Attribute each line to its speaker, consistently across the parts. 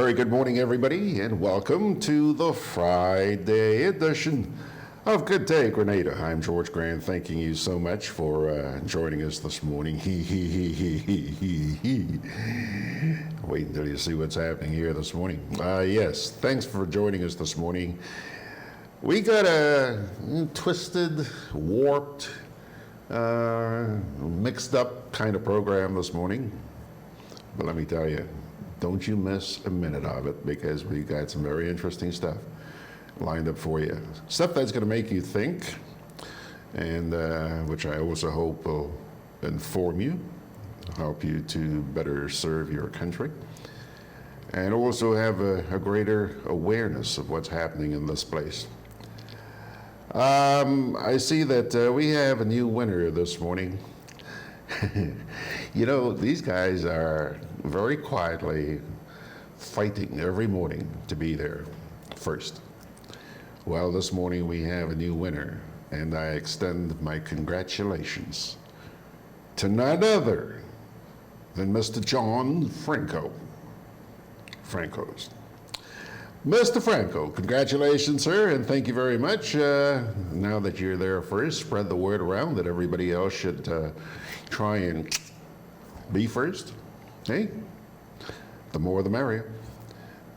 Speaker 1: very good morning, everybody, and welcome to the Friday edition of Good Day Grenada. I'm George Grant, thanking you so much for joining us this morning. Wait until you see what's happening here this morning. Yes, thanks for joining us this morning. We got a twisted, warped, mixed up kind of program this morning. But let me tell you, don't you miss a minute of it, because we got some very interesting stuff lined up for you. Stuff that's going to make you think, and which I also hope will inform you, help you to better serve your country, and also have a greater awareness of what's happening in this place. I see that we have a new winner this morning. You know, these guys are very quietly fighting every morning to be there first. Well, this morning we have a new winner, and I extend my congratulations to none other than Mr. John Franco. Mr. Franco, congratulations, sir, and thank you very much. Now that you're there first, spread the word around that everybody else should try and be first. Hey, the more the merrier.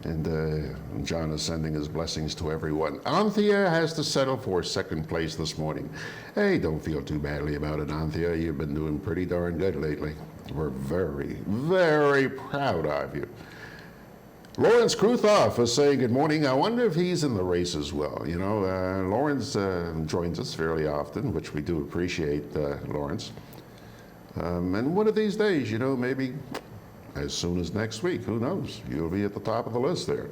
Speaker 1: And John is sending his blessings to everyone. Anthea has to settle for second place this morning. Hey, don't feel too badly about it, Anthea. You've been doing pretty darn good lately. We're very, very proud of you. Lawrence Kruthoff is saying good morning. I wonder if he's in the race as well. You know, Lawrence joins us fairly often, which we do appreciate, Lawrence. And one of these days, you know, maybe as soon as next week, who knows? You'll be at the top of the list there.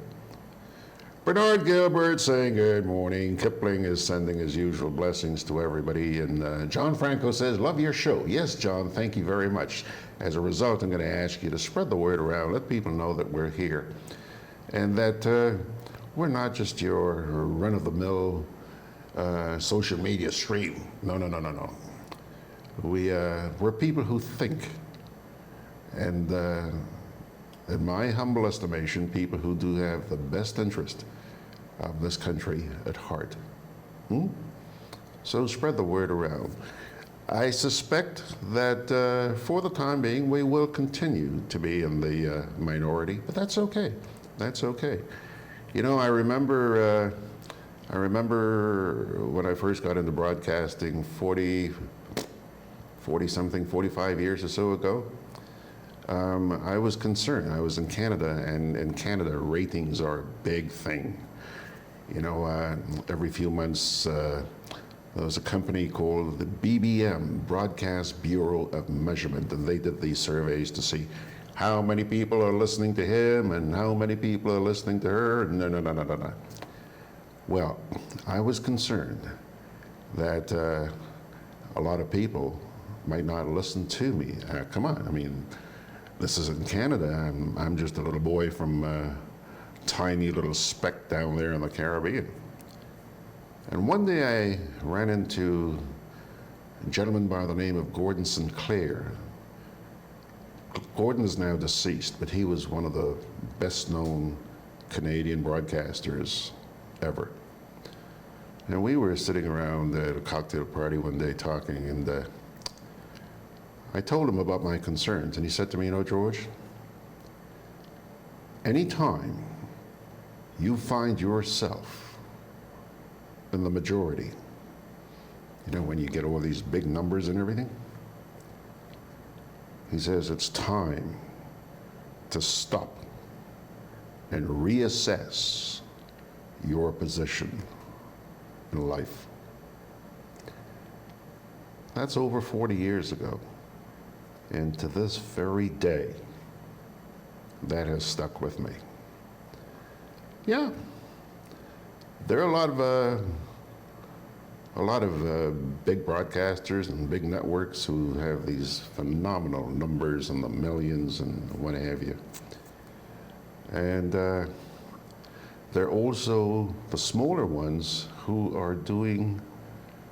Speaker 1: Bernard Gilbert saying good morning. Kipling is sending his usual blessings to everybody. And John Franco says, love your show. Yes, John, thank you very much. As a result, I'm going to ask you to spread the word around. Let people know that we're here. And that we're not just your run-of-the-mill social media stream. No. We're people who think. And in my humble estimation, people who do have the best interest of this country at heart. So spread the word around. I suspect that for the time being, we will continue to be in the minority, but that's okay. That's okay. You know, I remember when I first got into broadcasting 45 years or so ago. I was concerned. I was in Canada, and in Canada, ratings are a big thing. You know, every few months, there was a company called the BBM, Broadcast Bureau of Measurement, and they did these surveys to see how many people are listening to him and how many people are listening to her. No. Well, I was concerned that a lot of people might not listen to me. Come on, I mean, this is in Canada. I'm just a little boy from a tiny little speck down there in the Caribbean. And one day I ran into a gentleman by the name of Gordon Sinclair. Gordon is now deceased, but he was one of the best known Canadian broadcasters ever. And we were sitting around at a cocktail party one day talking, and I told him about my concerns, and he said to me, you know, George, anytime you find yourself in the majority, you know, when you get all these big numbers and everything, he says it's time to stop and reassess your position in life. That's over 40 years ago. And to this very day, that has stuck with me. Yeah, there are a lot of big broadcasters and big networks who have these phenomenal numbers in the millions and what have you. And there are also the smaller ones who are doing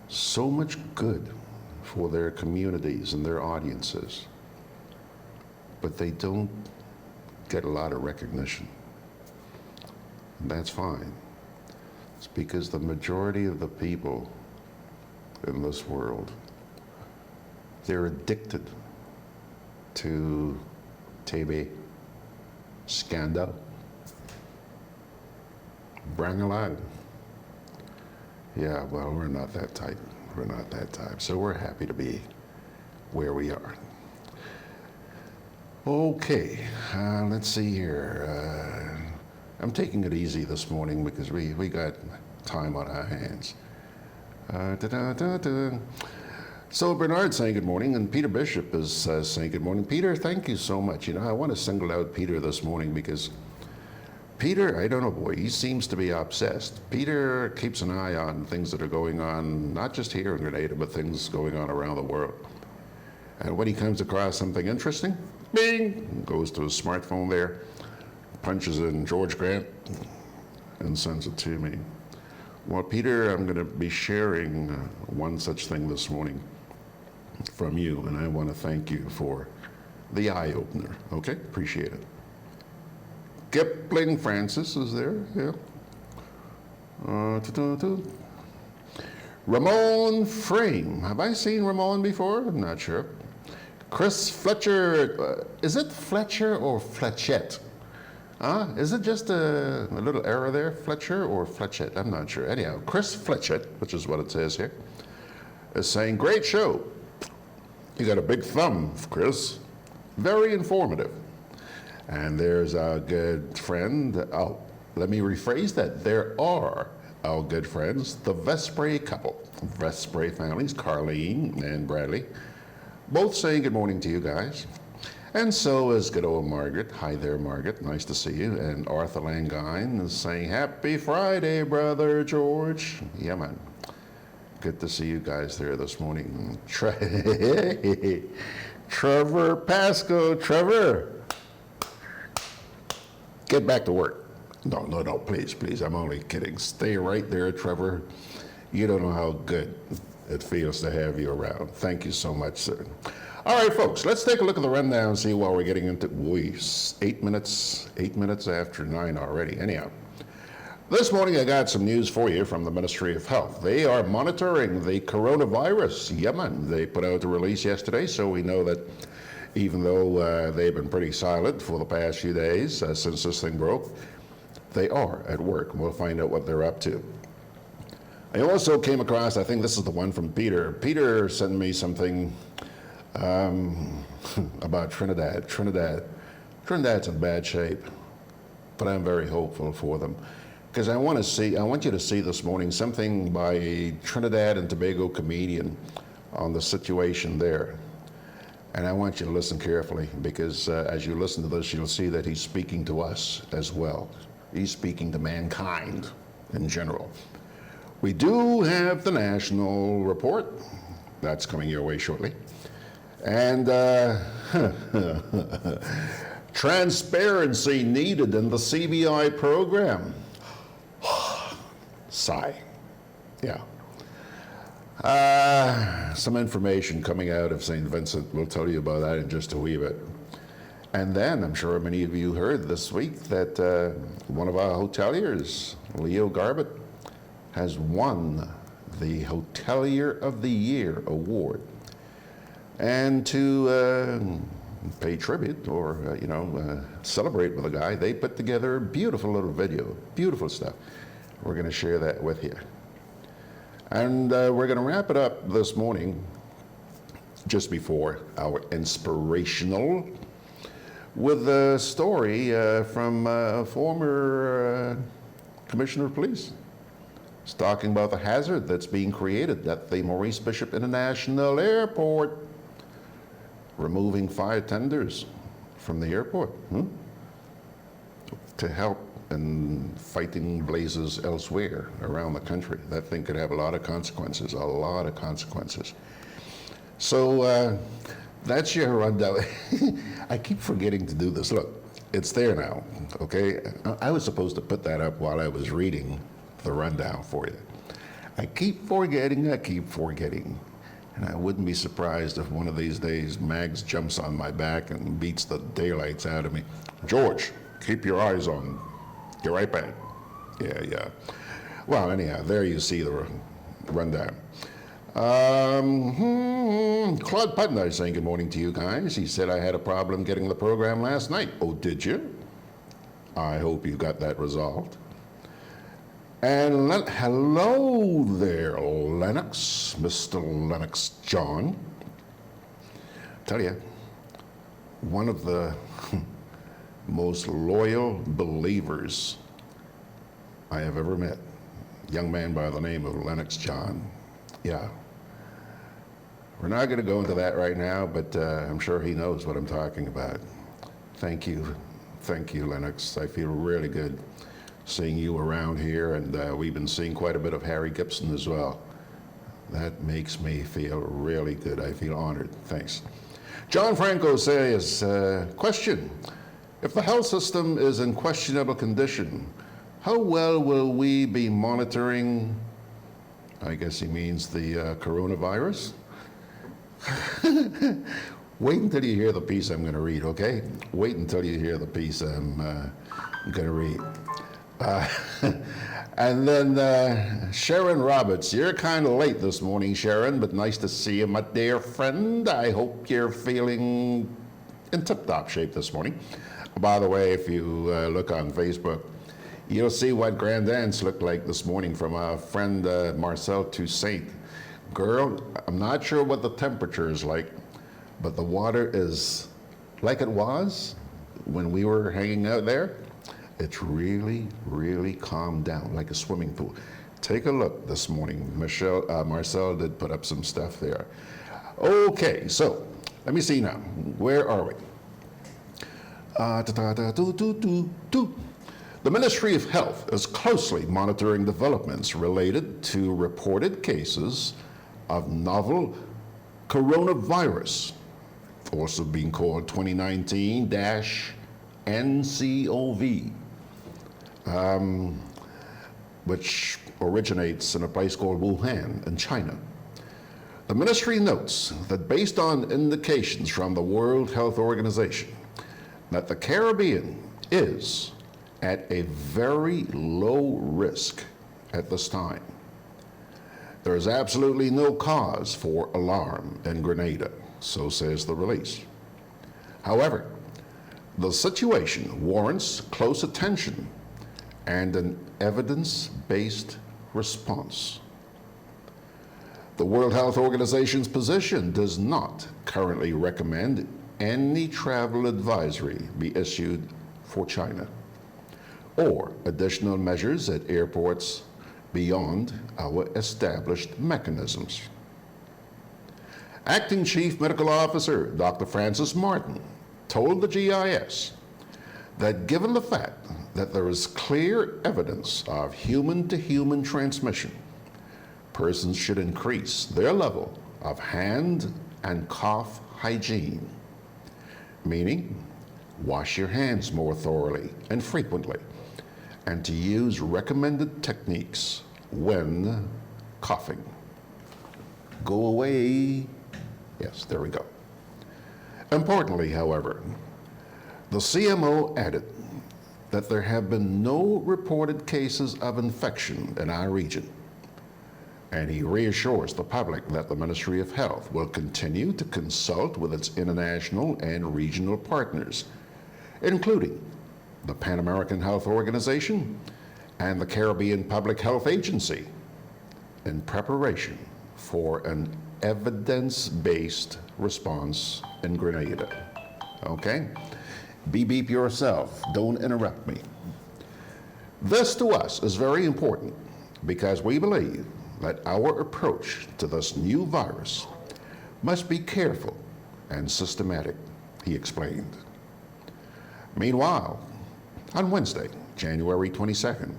Speaker 1: so much good for their communities and their audiences, but they don't get a lot of recognition. That's fine. It's because the majority of the people in this world, they're addicted to TV, scandal, bring along. Yeah, well, we're not that type. We're not that type. So we're happy to be where we are. Okay, let's see here. I'm taking it easy this morning because we got time on our hands. So Bernard's saying good morning, and Peter Bishop is saying good morning. Peter, thank you so much. You know, I want to single out Peter this morning because Peter, I don't know, boy, he seems to be obsessed. Peter keeps an eye on things that are going on, not just here in Grenada, but things going on around the world. And when he comes across something interesting, bing, goes to his smartphone there, punches in George Grant, and sends it to me. Well, Peter, I'm going to be sharing one such thing this morning from you, and I want to thank you for the eye-opener, okay? Appreciate it. Kipling Francis is there, yeah. Ramon Frame. Have I seen Ramon before? I'm not sure. Chris Fletcher. Is it Fletcher or Fletchett? Is it just a little error there? Fletcher or Fletchett? I'm not sure. Anyhow, Chris Fletchett, which is what it says here, is saying, great show. You got a big thumb, Chris. Very informative. And there's our good friend, let me rephrase that. There are our good friends, the Vespre couple, Vespre families, Carlene and Bradley, both saying good morning to you guys. And so is good old Margaret. Hi there, Margaret. Nice to see you. And Arthur Langine is saying, happy Friday, Brother George. Yeah, man. Good to see you guys there this morning. Trevor Pasco. Trevor, get back to work. No, please. I'm only kidding. Stay right there, Trevor. You don't know how good it feels to have you around. Thank you so much, sir. All right, folks, let's take a look at the rundown and see what we're getting into. 8 minutes after 9 already. Anyhow, this morning I got some news for you from the Ministry of Health. They are monitoring the coronavirus. Yemen, they put out a release yesterday, so we know that even though they've been pretty silent for the past few days since this thing broke, they are at work. We'll find out what they're up to. I also came across, I think this is the one from Peter. Peter sent me something about Trinidad. Trinidad's in bad shape, but I'm very hopeful for them. Because I want you to see this morning something by a Trinidad and Tobago comedian on the situation there. And I want you to listen carefully because as you listen to this, you'll see that he's speaking to us as well. He's speaking to mankind in general. We do have the national report. That's coming your way shortly. And transparency needed in the CBI program. Sigh. Yeah. Some information coming out of St. Vincent. We'll tell you about that in just a wee bit. And then I'm sure many of you heard this week that one of our hoteliers, Leo Garbutt, has won the Hotelier of the Year award. And to pay tribute or, celebrate with the guy, they put together a beautiful little video, beautiful stuff. We're going to share that with you. And we're going to wrap it up this morning, just before our inspirational, with a story from a former Commissioner of Police. He's talking about the hazard that's being created at the Maurice Bishop International Airport, removing fire tenders from the airport to help in fighting blazes elsewhere around the country. That thing could have a lot of consequences, So that's your rundown. I keep forgetting to do this. Look, it's there now, okay? I was supposed to put that up while I was reading the rundown for you. I keep forgetting. And I wouldn't be surprised if one of these days Mags jumps on my back and beats the daylights out of me. George, keep your eyes on. Get right back. Yeah. Well, anyhow, there you see the rundown. Claude Putnam is saying good morning to you guys. He said, I had a problem getting the program last night. Oh, did you? I hope you got that resolved. And hello there, Lennox, Mr. Lennox John. Tell you, one of the most loyal believers I have ever met. Young man by the name of Lennox John. Yeah. We're not going to go into that right now, but I'm sure he knows what I'm talking about. Thank you, Lennox. I feel really good seeing you around here, and we've been seeing quite a bit of Harry Gibson as well. That makes me feel really good. I feel honored. Thanks. John Franco says, question, if the health system is in questionable condition, how well will we be monitoring, I guess he means the coronavirus? Wait until you hear the piece I'm going to read, okay? Wait until you hear the piece I'm going to read. And then Sharon Roberts, you're kind of late this morning, Sharon, but nice to see you, my dear friend. I hope you're feeling in tip-top shape this morning. By the way, if you look on Facebook, you'll see what Grand Dance looked like this morning from our friend Marcel Toussaint. Girl, I'm not sure what the temperature is like, but the water is like it was when we were hanging out there. It's really, really calmed down, like a swimming pool. Take a look this morning. Marcel did put up some stuff there. Okay, so let me see now. Where are we? The Ministry of Health is closely monitoring developments related to reported cases of novel coronavirus, also being called 2019-NCOV, which originates in a place called Wuhan in China. The ministry notes that based on indications from the World Health Organization, that the Caribbean is at a very low risk at this time. There is absolutely no cause for alarm in Grenada, so says the release. However, the situation warrants close attention and an evidence-based response. The World Health Organization's position does not currently recommend any travel advisory be issued for China or additional measures at airports beyond our established mechanisms. Acting Chief Medical Officer Dr. Francis Martin told the GIS that given the fact that there is clear evidence of human-to-human transmission, persons should increase their level of hand and cough hygiene, meaning wash your hands more thoroughly and frequently, and to use recommended techniques when coughing. Go away. Yes, there we go. Importantly, however, the CMO added that there have been no reported cases of infection in our region, and he reassures the public that the Ministry of Health will continue to consult with its international and regional partners, including the Pan American Health Organization and the Caribbean Public Health Agency, in preparation for an evidence-based response in Grenada. Okay? Beep beep yourself. Don't interrupt me. This to us is very important because we believe that our approach to this new virus must be careful and systematic, he explained. Meanwhile, on Wednesday, January 22nd,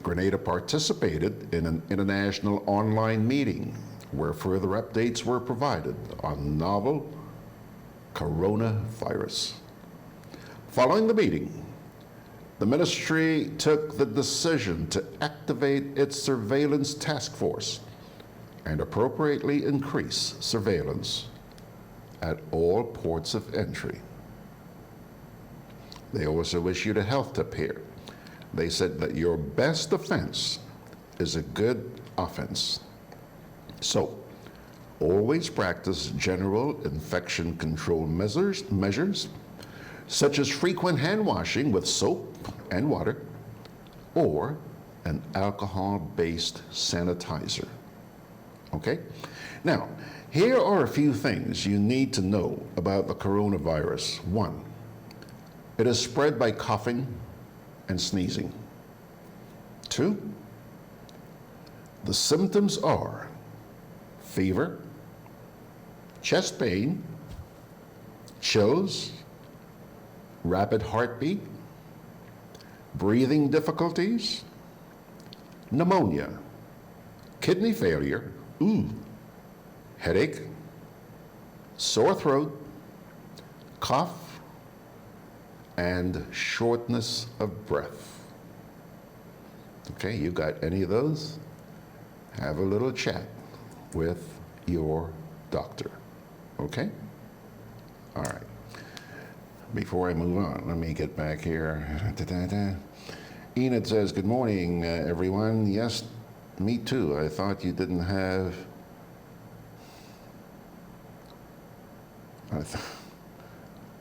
Speaker 1: Grenada participated in an international online meeting where further updates were provided on novel coronavirus. Following the meeting, the ministry took the decision to activate its surveillance task force and appropriately increase surveillance at all ports of entry. They also issued a health tip here They said that your best defense is a good offense. So, always practice general infection control measures, such as frequent hand washing with soap and water, or an alcohol-based sanitizer. Okay? Now, here are a few things you need to know about the coronavirus. 1, it is spread by coughing and sneezing. 2, the symptoms are fever, chest pain, chills, rapid heartbeat, breathing difficulties, pneumonia, kidney failure, headache, sore throat, cough, and shortness of breath. Okay, you got any of those? Have a little chat with your doctor. Okay? All right. Before I move on, let me get back here. Enid says, good morning, everyone. Yes, me too. I thought you didn't have...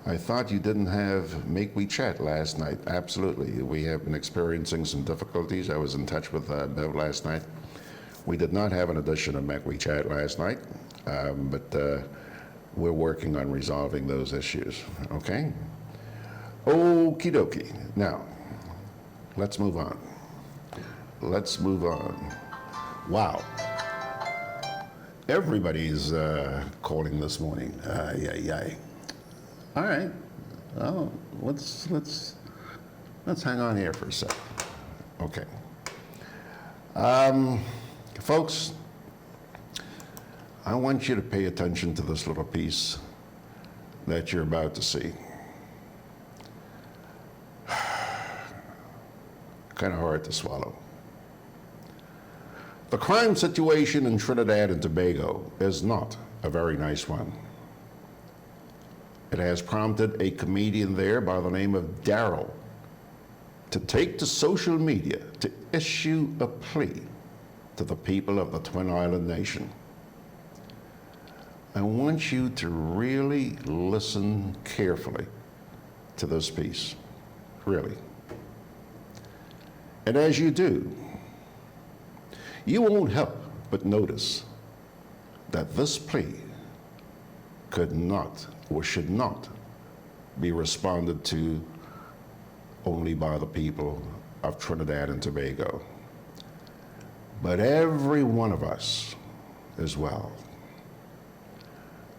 Speaker 1: I thought you didn't have Make We Chat last night. Absolutely. We have been experiencing some difficulties. I was in touch with Bev last night. We did not have an edition of Make We Chat last night, but we're working on resolving those issues, okay? Okie dokie. Now, let's move on. Let's move on. Wow. Everybody's calling this morning. All right. Oh, let's hang on here for a sec. Okay. Folks, I want you to pay attention to this little piece that you're about to see. Kind of hard to swallow. The crime situation in Trinidad and Tobago is not a very nice one. It has prompted a comedian there by the name of Daryl to take to social media to issue a plea to the people of the Twin Island Nation. I want you to really listen carefully to this piece, really. And as you do, you won't help but notice that this plea could not or should not be responded to only by the people of Trinidad and Tobago, but every one of us as well.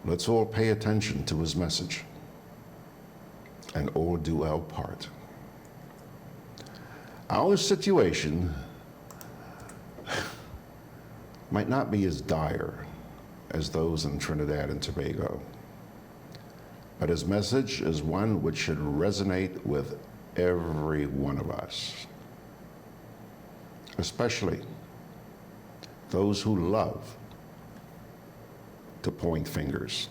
Speaker 1: Let's all pay attention to his message and all do our part. Our situation might not be as dire as those in Trinidad and Tobago, but his message is one which should resonate with every one of us, especially those who love to point fingers.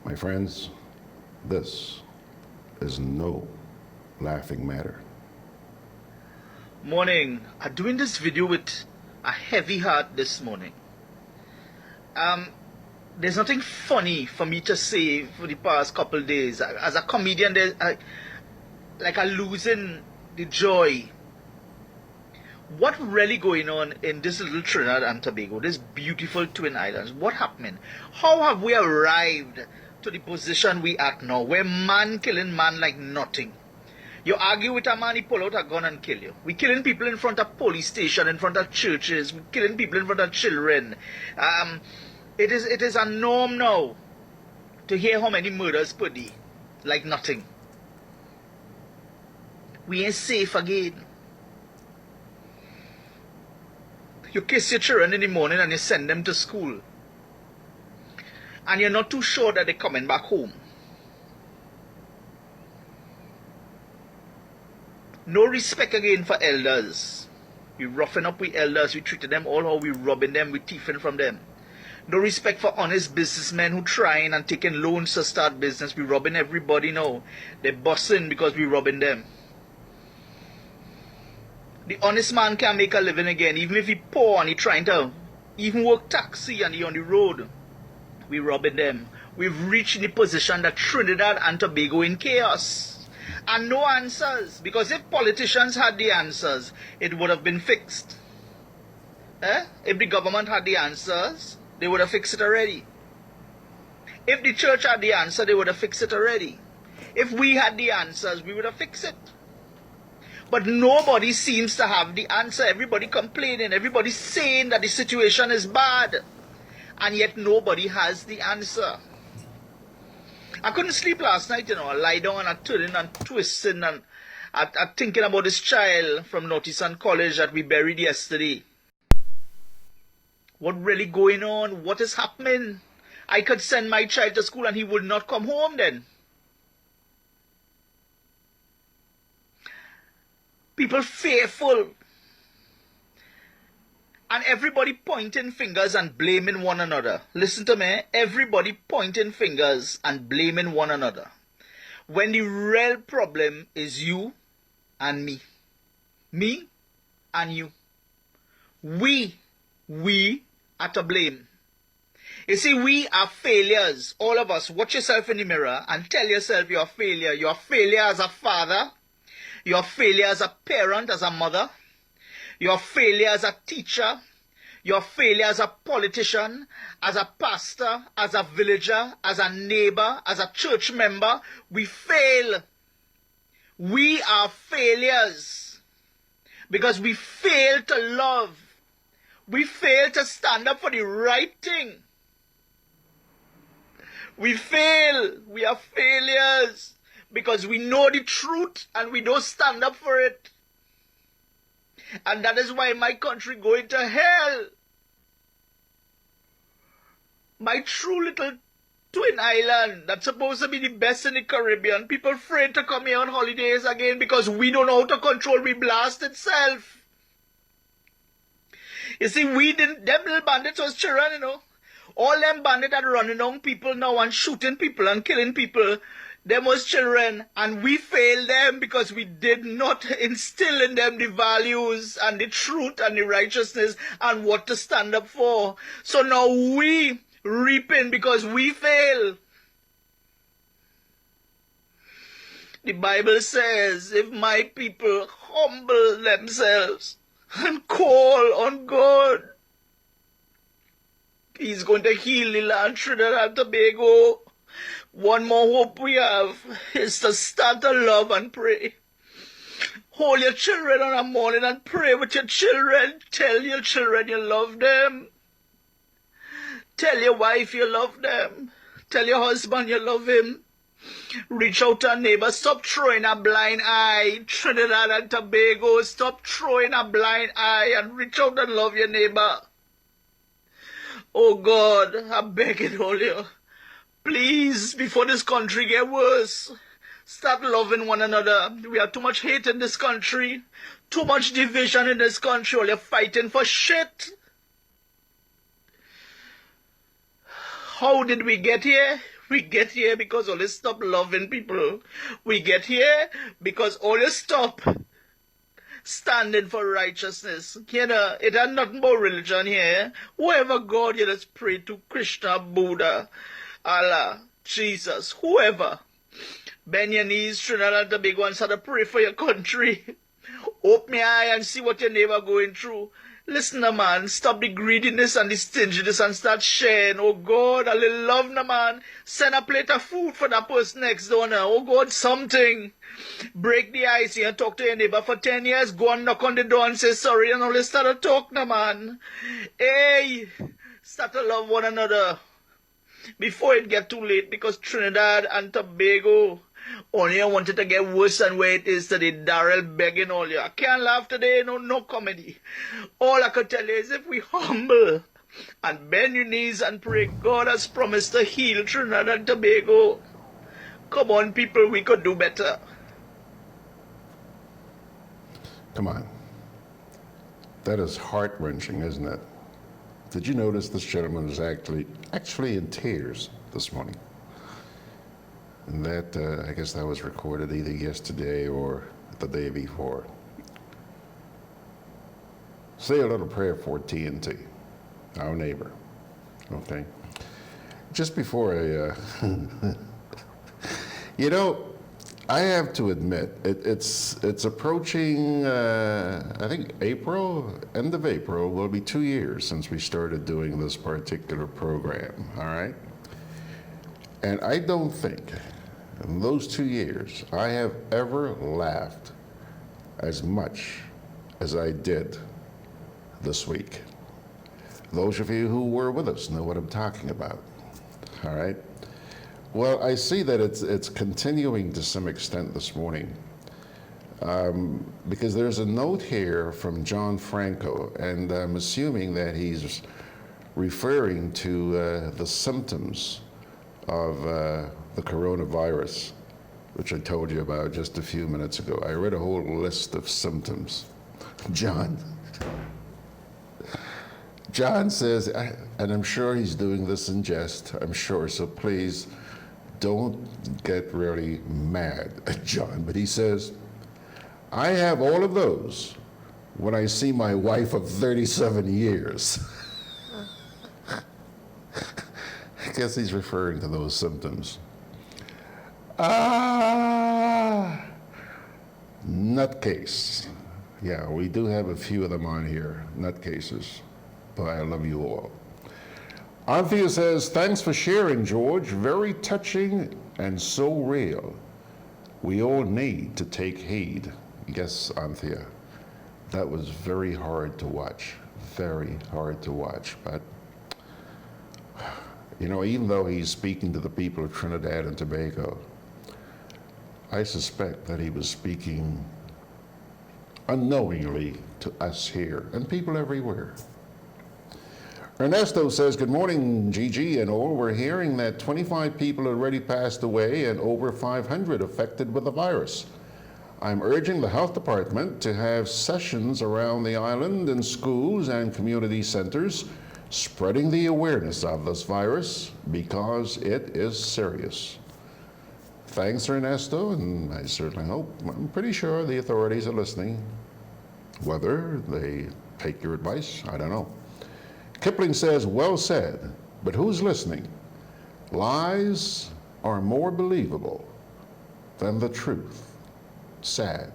Speaker 1: My friends, this is no laughing matter.
Speaker 2: Morning. I'm doing this video with a heavy heart this morning. There's nothing funny for me to say for the past couple days. As a comedian, I'm losing the joy. What really going on in this little Trinidad and Tobago, this beautiful Twin Islands? What happening? How have we arrived to the position we at now, where man killing man like nothing? You argue with a man, he pull out a gun and kill you. We killing people in front of police station, in front of churches. We killing people in front of children. It is a norm now to hear how many murders per day, like nothing. We ain't safe again. You kiss your children in the morning and you send them to school, and you're not too sure that they're coming back home. No respect again for elders. We roughing up with elders. We treated them all how we robbing them. We thieving from them. No respect for honest businessmen who trying and taking loans to start business. We robbing everybody now. They're busting because we robbing them. The honest man can't make a living again, even if he poor and he trying to even work taxi and he on the road. We robbing them. We've reached the position that Trinidad and Tobago in chaos. And no answers. Because if politicians had the answers, it would have been fixed. If the government had the answers, they would have fixed it already. If the church had the answer, they would have fixed it already. If we had the answers, we would have fixed it. But nobody seems to have the answer. Everybody complaining. Everybody saying that the situation is bad. And yet nobody has the answer. I couldn't sleep last night, I lie down and I turning and twisting and I thinking about this child from Northeastern College that we buried yesterday. What really going on? What is happening? I could send my child to school and he would not come home then. People fearful. And everybody pointing fingers and blaming one another. Listen to me. Everybody pointing fingers and blaming one another. When the real problem is you and me. Me and you. We are to blame. You see, we are failures. All of us. Watch yourself in the mirror and tell yourself you're a failure. You're a failure as a father. You're a failure as a parent, as a mother. You're a failure as a teacher. You're a failure as a politician, as a pastor, as a villager, as a neighbor, as a church member. We fail. We are failures because we fail to love. We fail to stand up for the right thing. We fail. We are failures because we know the truth and we don't stand up for it. And that is why my country going to hell. My true little twin island that's supposed to be the best in the Caribbean. People afraid to come here on holidays again because we don't know how to control we blast itself. You see, them little bandits was children, All them bandits that running on people now and shooting people and killing people. Them was children, and we failed them because we did not instill in them the values and the truth and the righteousness and what to stand up for. So now we reaping because we fail. The Bible says, if my people humble themselves and call on God, He's going to heal the land, Trinidad and Tobago. One more hope we have is to start to love and pray. Hold your children on a morning and pray with your children. Tell your children you love them. Tell your wife you love them. Tell your husband you love him. Reach out to a neighbor. Stop throwing a blind eye. Trinidad and Tobago, stop throwing a blind eye and reach out and love your neighbor. Oh God, I beg it all you. Please, before this country get worse, start loving one another. We have too much hate in this country. Too much division in this country. All you're fighting for shit. How did we get here? We get here because all you stop loving people. We get here because all you stop standing for righteousness. It had nothing about religion here. Whoever God you just pray to, Krishna, Buddha, Allah, Jesus, whoever. Bend your knees, Trinidad and Tobago, and start to pray for your country. Open your eye and see what your neighbor going through. Listen, man, stop the greediness and the stinginess and start sharing. Oh God, a little love, man. Send a plate of food for that person next door now. Oh God, something. Break the ice here and talk to your neighbor for 10 years. Go and knock on the door and say sorry and let's start to talk, man. Hey, start to love one another before it get too late, because Trinidad and Tobago only wanted to get worse than where it is today. Darrell begging all you. I can't laugh today, no comedy. All I could tell you is if we humble and bend your knees and pray, God has promised to heal Trinidad and Tobago. Come on, people, we could do better.
Speaker 1: Come on. That is heart-wrenching, isn't it? Did you notice this gentleman was actually in tears this morning? And that, I guess that was recorded either yesterday or the day before. say a little prayer for TNT, our neighbor. Okay? Just before you know, I have to admit, it's approaching, I think end of April, will be 2 years since we started doing this particular program, all right? And I don't think in those 2 years I have ever laughed as much as I did this week. Those of you who were with us know what I'm talking about, all right? Well, I see that it's continuing to some extent this morning because there's a note here from John Franco, and I'm assuming that he's referring to the symptoms of the coronavirus, which I told you about just a few minutes ago. I read a whole list of symptoms. John says, and I'm sure he's doing this in jest, I'm sure, so please don't get really mad at John, but he says, I have all of those when I see my wife of 37 years. I guess he's referring to those symptoms. Nutcase. Yeah, we do have a few of them on here, nutcases, but I love you all. Anthea says, thanks for sharing, George. Very touching and so real. We all need to take heed. Yes, Anthea, that was very hard to watch. Very hard to watch. But, you know, even though he's speaking to the people of Trinidad and Tobago, I suspect that he was speaking unknowingly to us here and people everywhere. Ernesto says, good morning, Gigi and all. We're hearing that 25 people already passed away and over 500 affected with the virus. I'm urging the health department to have sessions around the island in schools and community centers, spreading the awareness of this virus because it is serious. Thanks, Ernesto, and I certainly hope, I'm pretty sure the authorities are listening. Whether they take your advice, I don't know. Kipling says, well said, but who's listening? Lies are more believable than the truth. Sad.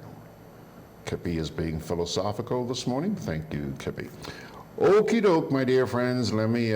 Speaker 1: Kippy is being philosophical this morning. Thank you, Kippy. Okie doke, my dear friends. Let me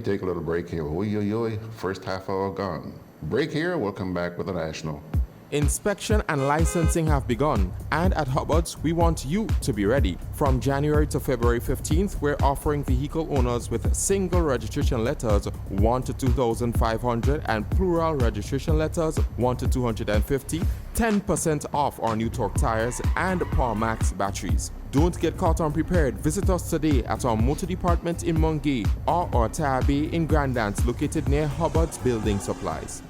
Speaker 1: take a little break here. Oy. First half hour gone. Break here. We'll come back with the national.
Speaker 3: Inspection and licensing have begun, and at Hubbard's, we want you to be ready. From January to February 15th, we're offering vehicle owners with single registration letters 1 to 2,500 and plural registration letters 1 to 250, 10% off our new torque tires and Power Max batteries. Don't get caught unprepared. Visit us today at our motor department in Mungay or our tire bay in Grandance, located near Hubbard's Building Supplies.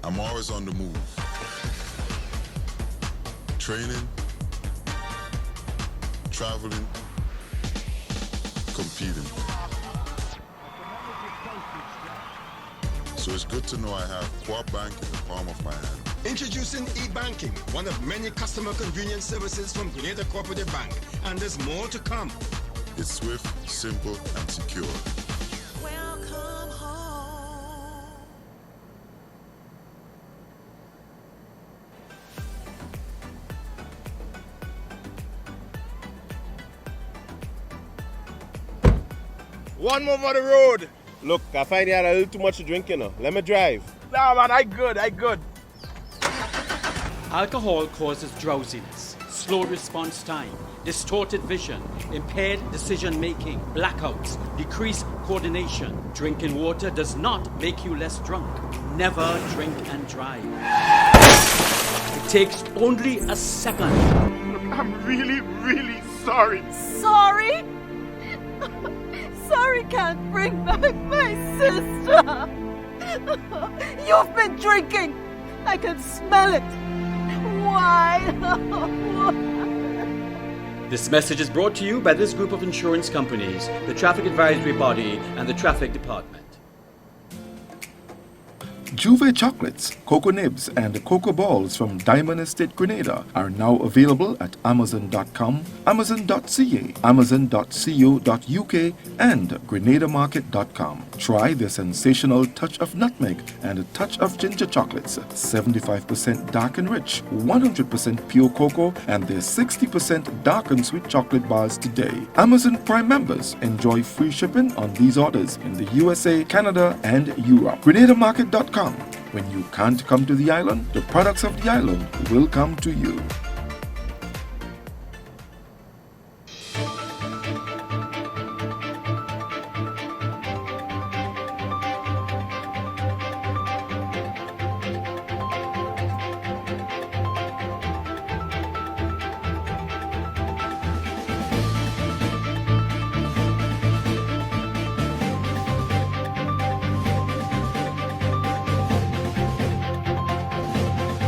Speaker 4: I'm always on the move. Training, traveling, competing. So it's good to know I have Co-op Bank in the palm of my hand.
Speaker 5: Introducing e-banking, one of many customer convenience services from Grenada Cooperative Bank, and there's more to come.
Speaker 4: It's swift, simple, and secure.
Speaker 6: Welcome home.
Speaker 7: One more for the road. Look, I find you had a little too much to drink, you know. Let me drive. Nah, man, I good.
Speaker 8: Alcohol causes drowsiness, slow response time, distorted vision, impaired decision-making, blackouts, decreased coordination. Drinking water does not make you less drunk. Never drink and drive. It takes only a second.
Speaker 7: Look, I'm really sorry.
Speaker 6: Sorry? Sorry can't bring back my sister. You've been drinking. I can smell it. Why?
Speaker 8: This message is brought to you by this group of insurance companies, the Traffic Advisory Body, and the Traffic Department.
Speaker 9: Juve chocolates, cocoa nibs, and cocoa balls from Diamond Estate Grenada are now available at Amazon.com, Amazon.ca, Amazon.co.uk, and GrenadaMarket.com. Try the sensational touch of nutmeg and a touch of ginger chocolates, 75% dark and rich, 100% pure cocoa, and their 60% dark and sweet chocolate bars today. Amazon Prime members enjoy free shipping on these orders in the USA, Canada, and Europe. GrenadaMarket.com. When you can't come to the island, the products of the island will come to you.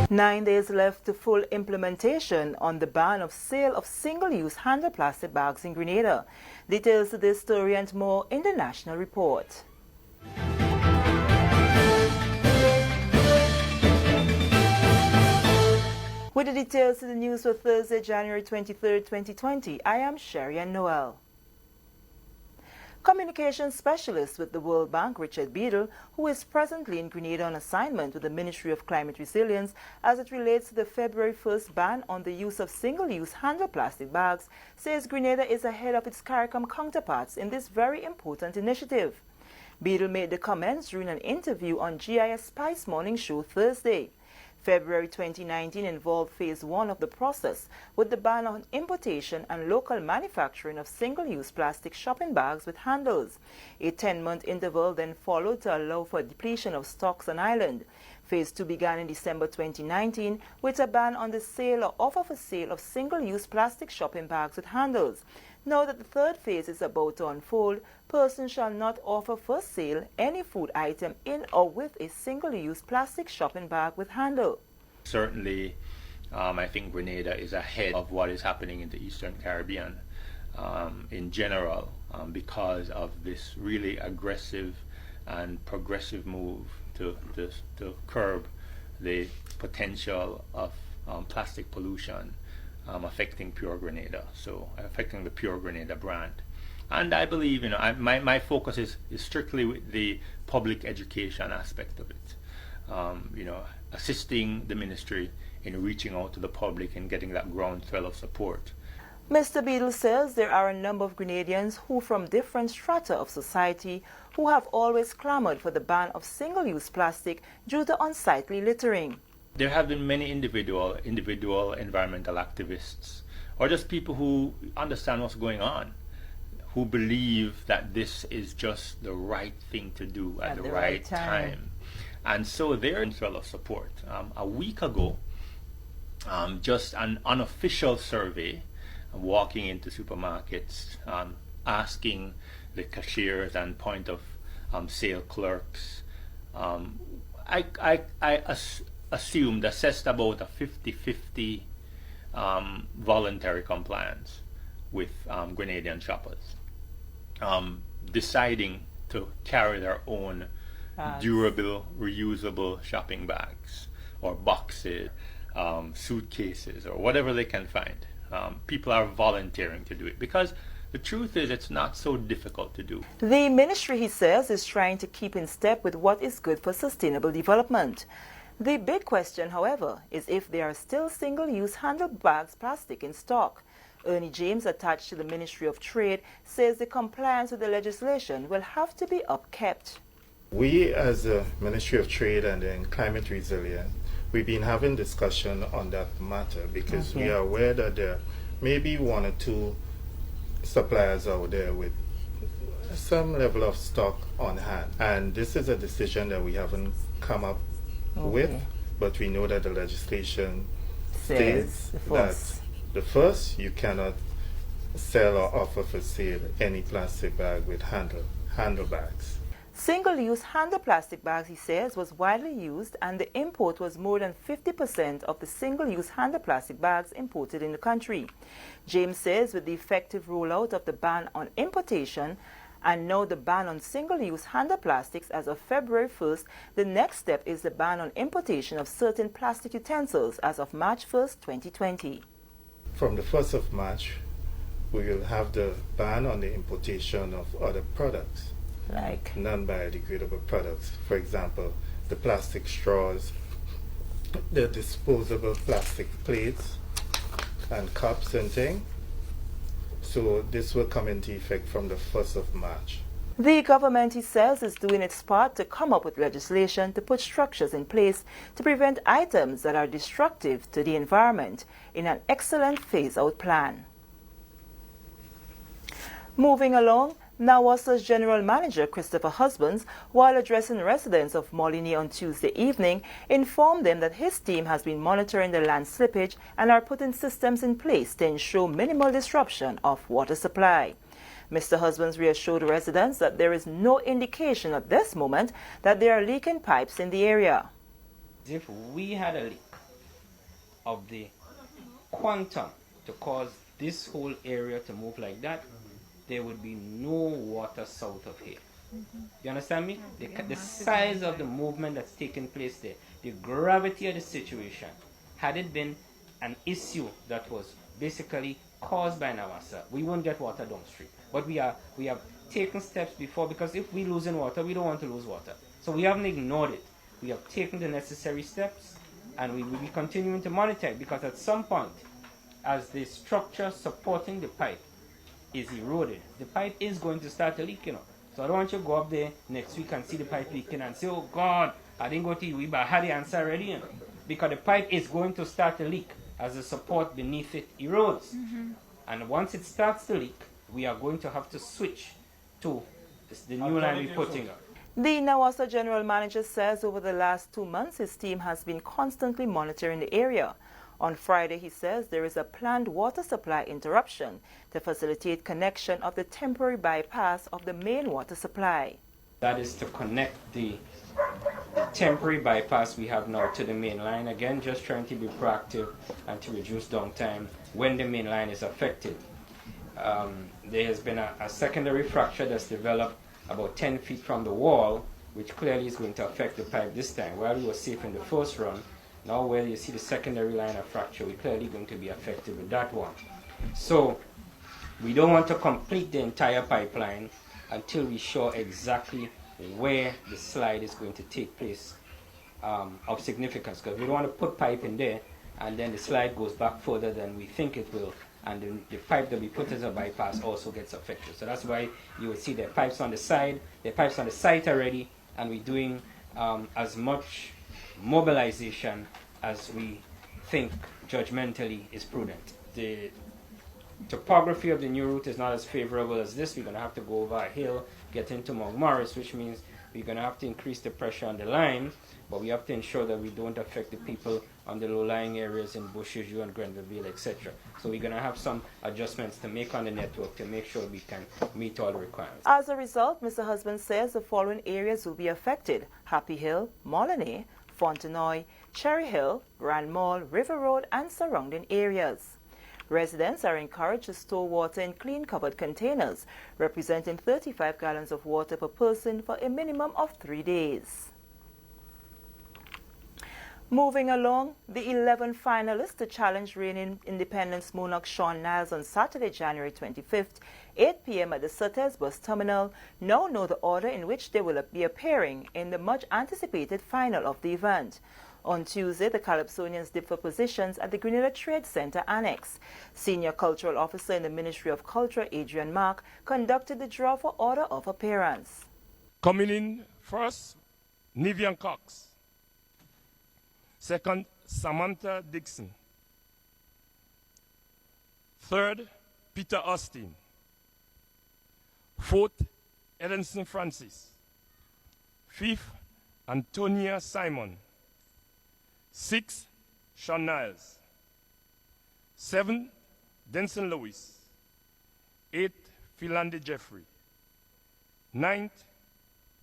Speaker 10: Nine days left to full implementation on the ban of sale of single-use handle plastic bags in Grenada. Details to this story and more in the National Report. With the details to the news for Thursday, January 23, 2020, I am Sherry Noel. Communications specialist with the World Bank, Richard Beadle, who is presently in Grenada on assignment with the Ministry of Climate Resilience as it relates to the February 1st ban on the use of single-use handle plastic bags, says Grenada is ahead of its CARICOM counterparts in this very important initiative. Beadle made the comments during an interview on GIS Spice Morning Show Thursday. February 2019 involved phase 1 of the process with the ban on importation and local manufacturing of single-use plastic shopping bags with handles. A 10-month interval then followed to allow for depletion of stocks on island. Phase 2 began in December 2019 with a ban on the sale or offer for sale of single-use plastic shopping bags with handles. Now that the third phase is about to unfold, persons shall not offer for sale any food item in or with a single-use plastic shopping bag with handle.
Speaker 11: Certainly, I think Grenada is ahead of what is happening in the Eastern Caribbean in general because of this really aggressive and progressive move to curb the potential of plastic pollution affecting Pure Grenada, so affecting the Pure Grenada brand. And I believe, my focus is strictly with the public education aspect of it. Assisting the ministry in reaching out to the public and getting that groundswell of support.
Speaker 10: Mr. Beadle says there are a number of Grenadians who from different strata of society who have always clamored for the ban of single-use plastic due to unsightly littering.
Speaker 11: There have been many individual environmental activists or just people who understand what's going on, who believe that this is just the right thing to do at the right time. And so they're in full of support. A week ago, just an unofficial survey, walking into supermarkets, asking the cashiers and point of sale clerks, assessed about a 50-50 voluntary compliance with Grenadian shoppers, deciding to carry their own durable, reusable shopping bags or boxes, suitcases, or whatever they can find. People are volunteering to do it because the truth is it's not so difficult to do.
Speaker 10: The ministry, he says, is trying to keep in step with what is good for sustainable development. The big question, however, is if there are still single-use handle bags plastic in stock. Ernie James, attached to the Ministry of Trade, says the compliance with the legislation will have to be upkept.
Speaker 12: We as the Ministry of Trade and then Climate Resilience, we've been having discussion on that matter because we are aware that there may be one or two suppliers out there with some level of stock on hand. And this is a decision that we haven't come up with, but we know that the legislation states that the first, you cannot sell or offer for sale any plastic bag with handle bags.
Speaker 10: Single-use handle plastic bags, he says, was widely used and the import was more than 50% of the single-use handle plastic bags imported in the country. James says with the effective rollout of the ban on importation And now the ban on single-use handle plastics as of February 1st. The next step is the ban on importation of certain plastic utensils as of March 1st, 2020.
Speaker 12: From the 1st of March, we will have the ban on the importation of other products,
Speaker 10: like
Speaker 12: non-biodegradable products. For example, the plastic straws, the disposable plastic plates and cups and things. So this will come into effect from the 1st of March.
Speaker 10: The government, he says, is doing its part to come up with legislation to put structures in place to prevent items that are destructive to the environment in an excellent phase-out plan. Moving along, NAWASA's General Manager Christopher Husbands, while addressing residents of Moligny on Tuesday evening, informed them that his team has been monitoring the land slippage and are putting systems in place to ensure minimal disruption of water supply. Mr. Husbands reassured residents that there is no indication at this moment that there are leaking pipes in the area.
Speaker 13: If we had a leak of the quantum to cause this whole area to move like that, there would be no water south of here. You understand me? The size of the movement that's taking place there, the gravity of the situation, had it been an issue that was basically caused by NAWASA, we won't get water downstream. But we have taken steps before, because if we lose in water, we don't want to lose water. So we haven't ignored it. We have taken the necessary steps, and we will be continuing to monitor it, because at some point, as the structure supporting the pipe is eroded, the pipe is going to start to leak, So I don't want you to go up there next week and see the pipe leaking and say, oh God, I didn't go to you, but I had the answer already, Because the pipe is going to start to leak as the support beneath it erodes. And once it starts to leak, we are going to have to switch to the new line we're putting up.
Speaker 10: The NAWASA General Manager says over the last 2 months, his team has been constantly monitoring the area. On Friday, he says there is a planned water supply interruption to facilitate connection of the temporary bypass of the main water supply.
Speaker 13: That is to connect the temporary bypass we have now to the main line. Again, just trying to be proactive and to reduce downtime when the main line is affected. There has been a secondary fracture that's developed about 10 feet from the wall, which clearly is going to affect the pipe this time. While we were safe in the first run, now where you see the secondary line of fracture, we're clearly going to be affected with that one. So we don't want to complete the entire pipeline until we show exactly where the slide is going to take place of significance, because we don't want to put pipe in there and then the slide goes back further than we think it will, and the pipe that we put as a bypass also gets affected. So that's why you will see the pipes on the side, the pipes on the site already, and we're doing as much mobilization as we think judgmentally is prudent. The topography of the new route is not as favorable as this. We're going to have to go over a hill, get into Mount Morris, which means we're going to have to increase the pressure on the line, but we have to ensure that we don't affect the people on the low-lying areas in Bushiju and Grenville, etc. So we're going to have some adjustments to make on the network to make sure we can meet all the requirements.
Speaker 10: As a result, Mr. Husband says the following areas will be affected: Happy Hill, Moligny, Fontenoy, Cherry Hill, Grand Mall, River Road, and surrounding areas. Residents are encouraged to store water in clean covered containers, representing 35 gallons of water per person for a minimum of 3 days. Moving along, the 11 finalists to challenge reigning Independence monarch Sean Niles on Saturday, January 25th, 8 p.m. at the Surtees bus terminal, now know the order in which they will be appearing in the much-anticipated final of the event. On Tuesday, the Calypsonians dipped for positions at the Grenada Trade Center Annex. Senior Cultural Officer in the Ministry of Culture, Adrian Mark, conducted the draw for order of appearance.
Speaker 14: Coming in first, Nivian Cox. Second, Samantha Dixon. Third, Peter Austin. Fourth, Edinson Francis. Fifth, Antonia Simon. Sixth, Sean Niles. Seventh, Denson Lewis. Eighth, Philande Jeffrey. Ninth,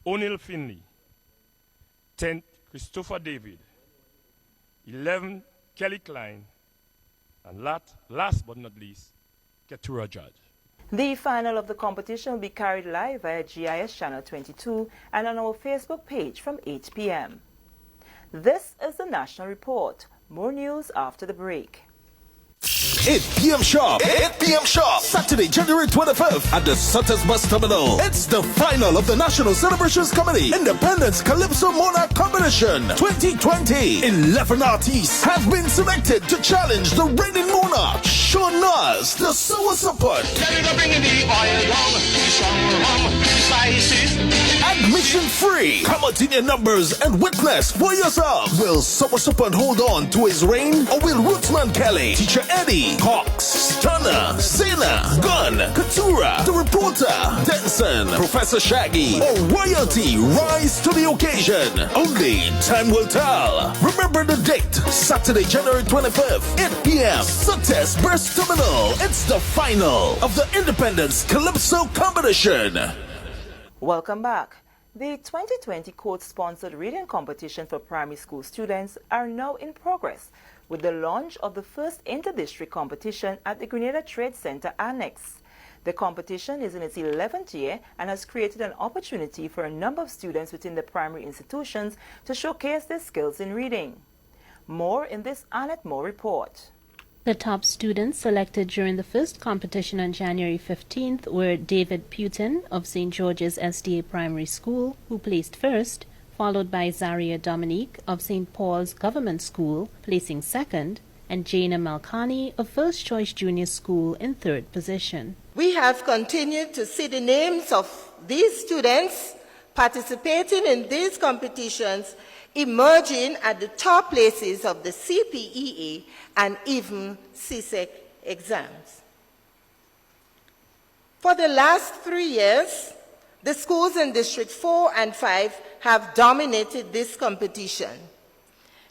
Speaker 14: O'Neill Finley. 10th, Christopher David. 11th, Kelly Klein. And last but not least, Keturah Judge.
Speaker 10: The final of the competition will be carried live via GIS Channel 22 and on our Facebook page from 8 p.m. This is the National Report. More news after the break.
Speaker 15: 8 p.m. sharp. 8 p.m. sharp. Saturday, January 25th at the Sutters Bus Terminal. It's the final of the National Celebrations Committee Independence Calypso Monarch Competition 2020. 11 artists have been selected to challenge the reigning monarch, Sean Nas, the Sour Support. Admission free. Come out in your numbers and witness for yourself. Will Sour Support hold on to his reign, or will Rootsman Kelly, Teacher Eddie, Hawks, Stunner, Zena, Gun, Katura, The Reporter, Denson, Professor Shaggy, or Royalty rise to the occasion? Only time will tell. Remember the date, Saturday, January 25th, 8 p.m. Success Burst Terminal. It's the final of the Independence Calypso Competition.
Speaker 10: Welcome back. The 2020 court-sponsored reading competition for primary school students are now in progress with the launch of the first inter-district competition at the Grenada Trade Center Annex. The competition is in its 11th year and has created an opportunity for a number of students within the primary institutions to showcase their skills in reading. More in this Annette Moore report.
Speaker 16: The top students selected during the first competition on January 15th were David Putin of St. George's SDA Primary School, who placed first, followed by Zaria Dominique of St. Paul's Government School, placing second, and Jaina Malkani of First Choice Junior School in third position.
Speaker 17: We have continued to see the names of these students participating in these competitions emerging at the top places of the CPEA and even CSEC exams. For the last 3 years, the schools in District 4 and 5 have dominated this competition.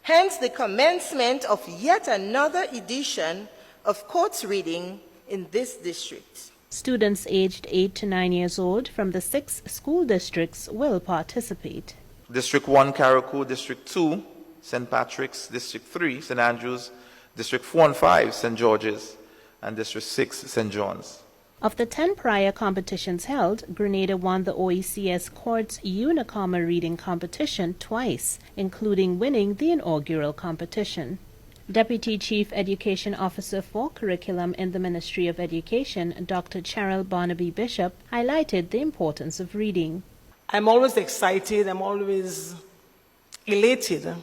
Speaker 17: Hence the commencement of yet another edition of courts reading in this district.
Speaker 16: Students aged 8 to 9 years old from the 6 school districts will participate.
Speaker 18: District 1, Carriacou, District 2, St. Patrick's, District 3, St. Andrews, District 4 and 5, St. George's, and District 6, St. John's.
Speaker 16: Of the 10 prior competitions held, Grenada won the OECS Courts Unicomma Reading Competition twice, including winning the inaugural competition. Deputy Chief Education Officer for Curriculum in the Ministry of Education, Dr. Cheryl Barnaby Bishop, highlighted the importance of reading.
Speaker 19: I'm always excited, I'm always elated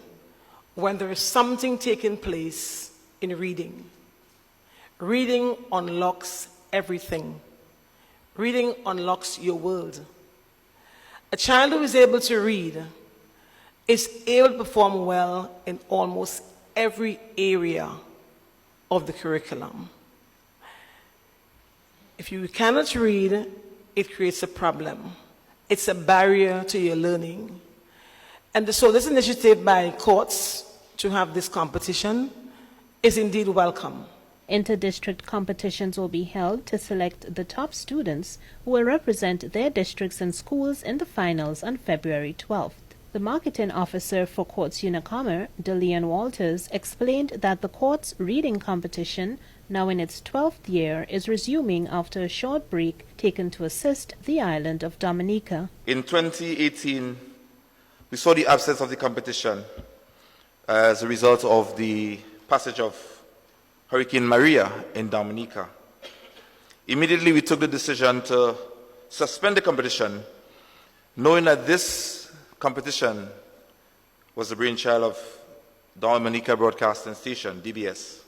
Speaker 19: when there is something taking place in reading. Reading unlocks everything. Reading unlocks your world. A child who is able to read is able to perform well in almost every area of the curriculum. If you cannot read, it creates a problem. It's a barrier to your learning. And so this initiative by courts to have this competition is indeed welcome.
Speaker 16: Inter-district competitions will be held to select the top students who will represent their districts and schools in the finals on February 12th. The marketing officer for Courts Unicomma, DeLeon Walters, explained that the courts reading competition, now in its 12th year, is resuming after a short break taken to assist the island of Dominica.
Speaker 18: In 2018, we saw the absence of the competition as a result of the passage of Hurricane Maria in Dominica. Immediately, we took the decision to suspend the competition, knowing that this competition was the brainchild of Dominica Broadcasting Station, DBS.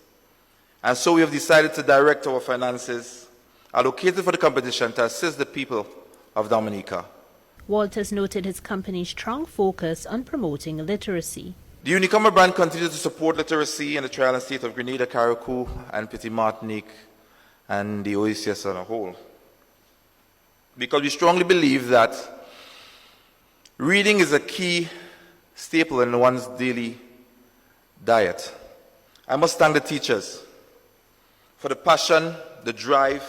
Speaker 18: And so we have decided to direct our finances allocated for the competition to assist the people of Dominica.
Speaker 16: Walters noted his company's strong focus on promoting literacy.
Speaker 18: The Unicomma brand continues to support literacy in the trial and state of Grenada, Carriacou, and Petit Martinique, and the OECS as a whole. Because we strongly believe that reading is a key staple in one's daily diet. I must thank the teachers for the passion, the drive,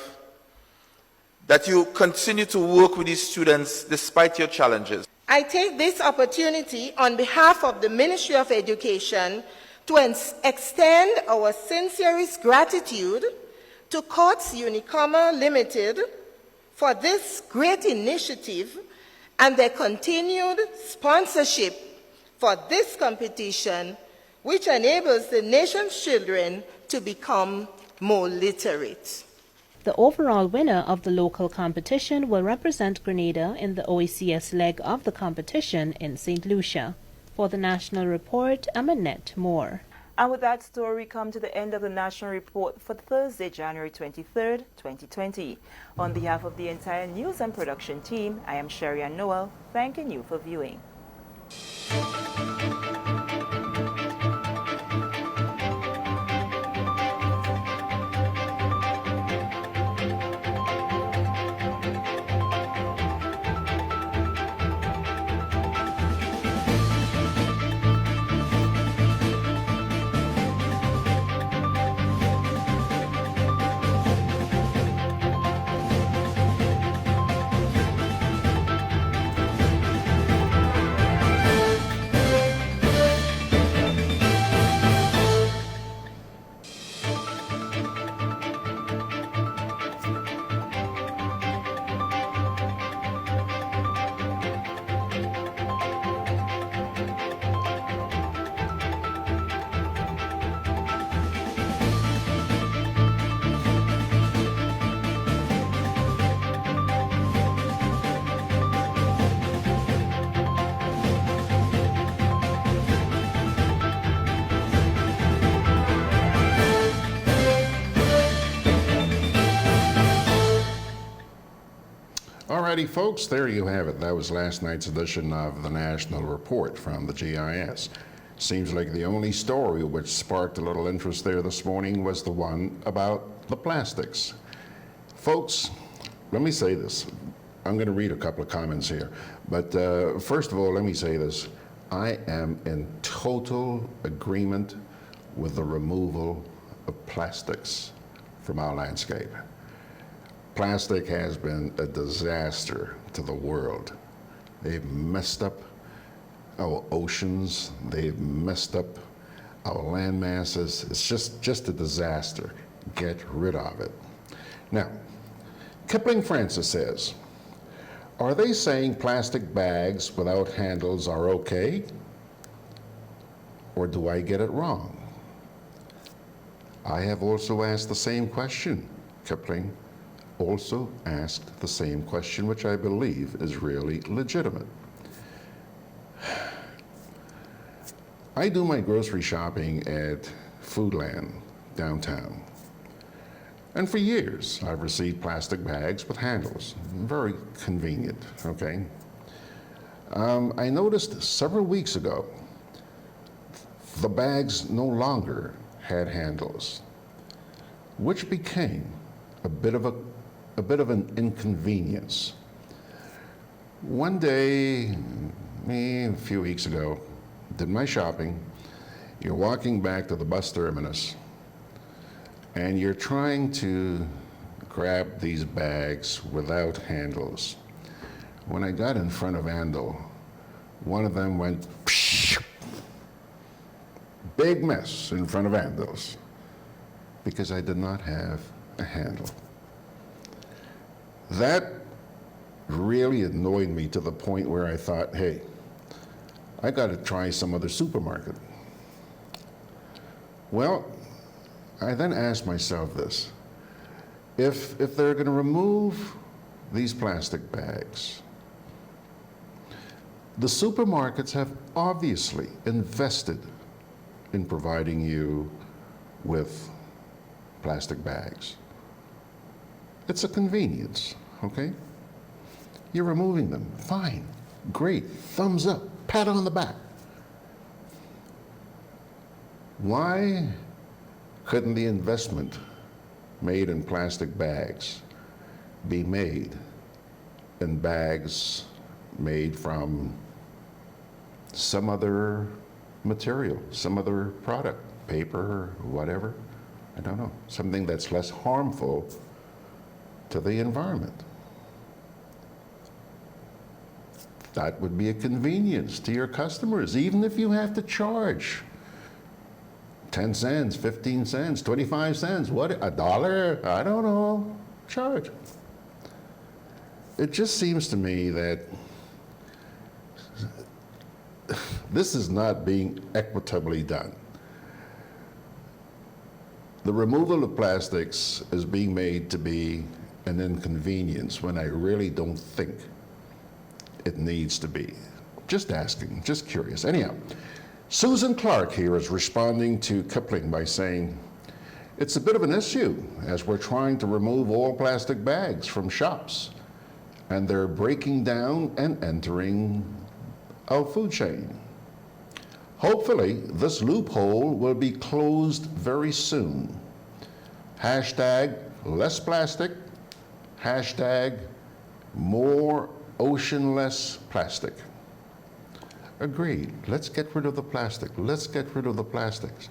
Speaker 18: that you continue to work with these students despite your challenges.
Speaker 17: I take this opportunity on behalf of the Ministry of Education to extend our sincerest gratitude to Courts Unicommer Limited for this great initiative and their continued sponsorship for this competition, which enables the nation's children to become more literate.
Speaker 16: The overall winner of the local competition will represent Grenada in the OECS leg of the competition in St. Lucia. For the National Report, I'm Annette Moore.
Speaker 10: And with that story, we come to the end of the National Report for Thursday, January 23rd, 2020. On behalf of the entire news and production team, I am Sherry Ann Noel, thanking you for viewing.
Speaker 1: Alrighty, folks, there you have it. That was last night's edition of the National Report from the GIS. Seems like the only story which sparked a little interest there this morning was the one about the plastics. Folks, let me say this. I'm going to read a couple of comments here. But first of all, let me say this. I am in total agreement with the removal of plastics from our landscape. Plastic has been a disaster to the world. They've messed up our oceans. They've messed up our land masses. It's just a disaster. Get rid of it. Now, Kipling Francis says, are they saying plastic bags without handles are okay? Or do I get it wrong? I have also asked the same question. Kipling also asked the same question, which I believe is really legitimate. I do my grocery shopping at Foodland downtown. And for years, I've received plastic bags with handles. Very convenient, okay? I noticed several weeks ago, the bags no longer had handles, which became a bit of an inconvenience. One day, a few weeks ago, did my shopping, you're walking back to the bus terminus, and you're trying to grab these bags without handles. When I got in front of handle, one of them went, psh, big mess in front of handles, because I did not have a handle. That really annoyed me to the point where I thought, hey, I got to try some other supermarket. Well, I then asked myself this. If they're going to remove these plastic bags, the supermarkets have obviously invested in providing you with plastic bags. It's a convenience, okay? You're removing them. Fine, great, thumbs up, pat on the back. Why couldn't the investment made in plastic bags be made in bags made from some other material, some other product, paper, whatever? I don't know, something that's less harmful to the environment. That would be a convenience to your customers, even if you have to charge 10 cents, 15 cents, 25 cents, what, $1? I don't know, charge. It just seems to me that this is not being equitably done. The removal of plastics is being made to be an inconvenience when I really don't think it needs to be. Just asking, just curious. Anyhow, Susan Clark here is responding to Kipling by saying, it's a bit of an issue as we're trying to remove all plastic bags from shops, and they're breaking down and entering our food chain. Hopefully, this loophole will be closed very soon. Hashtag less plastic, hashtag more oceanless plastic. Agreed. Let's get rid of the plastic. Let's get rid of the plastics.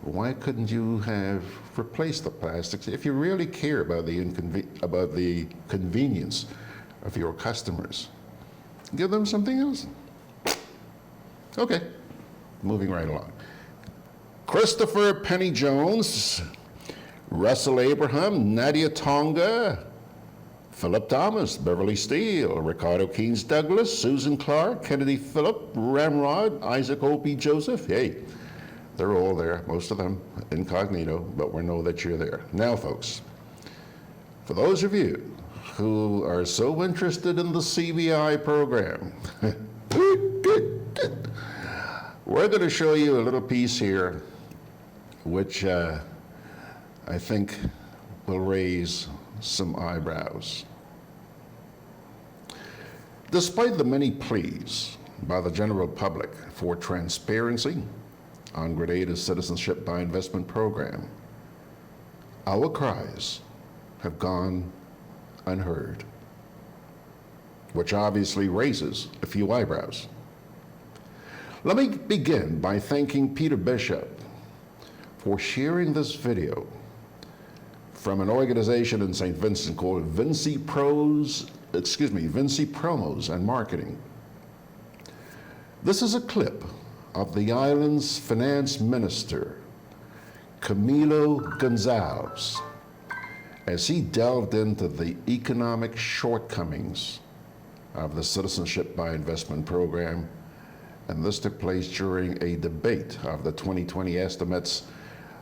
Speaker 1: Why couldn't you have replaced the plastics if you really care about the convenience of your customers? Give them something else. Okay, moving right along. Christopher Penny Jones, Russell Abraham, Nadia Tonga, Philip Thomas, Beverly Steele, Ricardo Keynes Douglas, Susan Clark, Kennedy Phillip, Ramrod, Isaac Opie Joseph. Hey, they're all there, most of them incognito, but we know that you're there. Now, folks, for those of you who are so interested in the CBI program, we're going to show you a little piece here which I think will raise some eyebrows. Despite the many pleas by the general public for transparency on Grenada's Citizenship by Investment program, our cries have gone unheard, which obviously raises a few eyebrows. Let me begin by thanking Peter Bishop for sharing this video from an organization in St. Vincent called Vinci Promos and Marketing. This is a clip of the island's finance minister, Camilo Gonzalez, as he delved into the economic shortcomings of the Citizenship by Investment program, and this took place during a debate of the 2020 estimates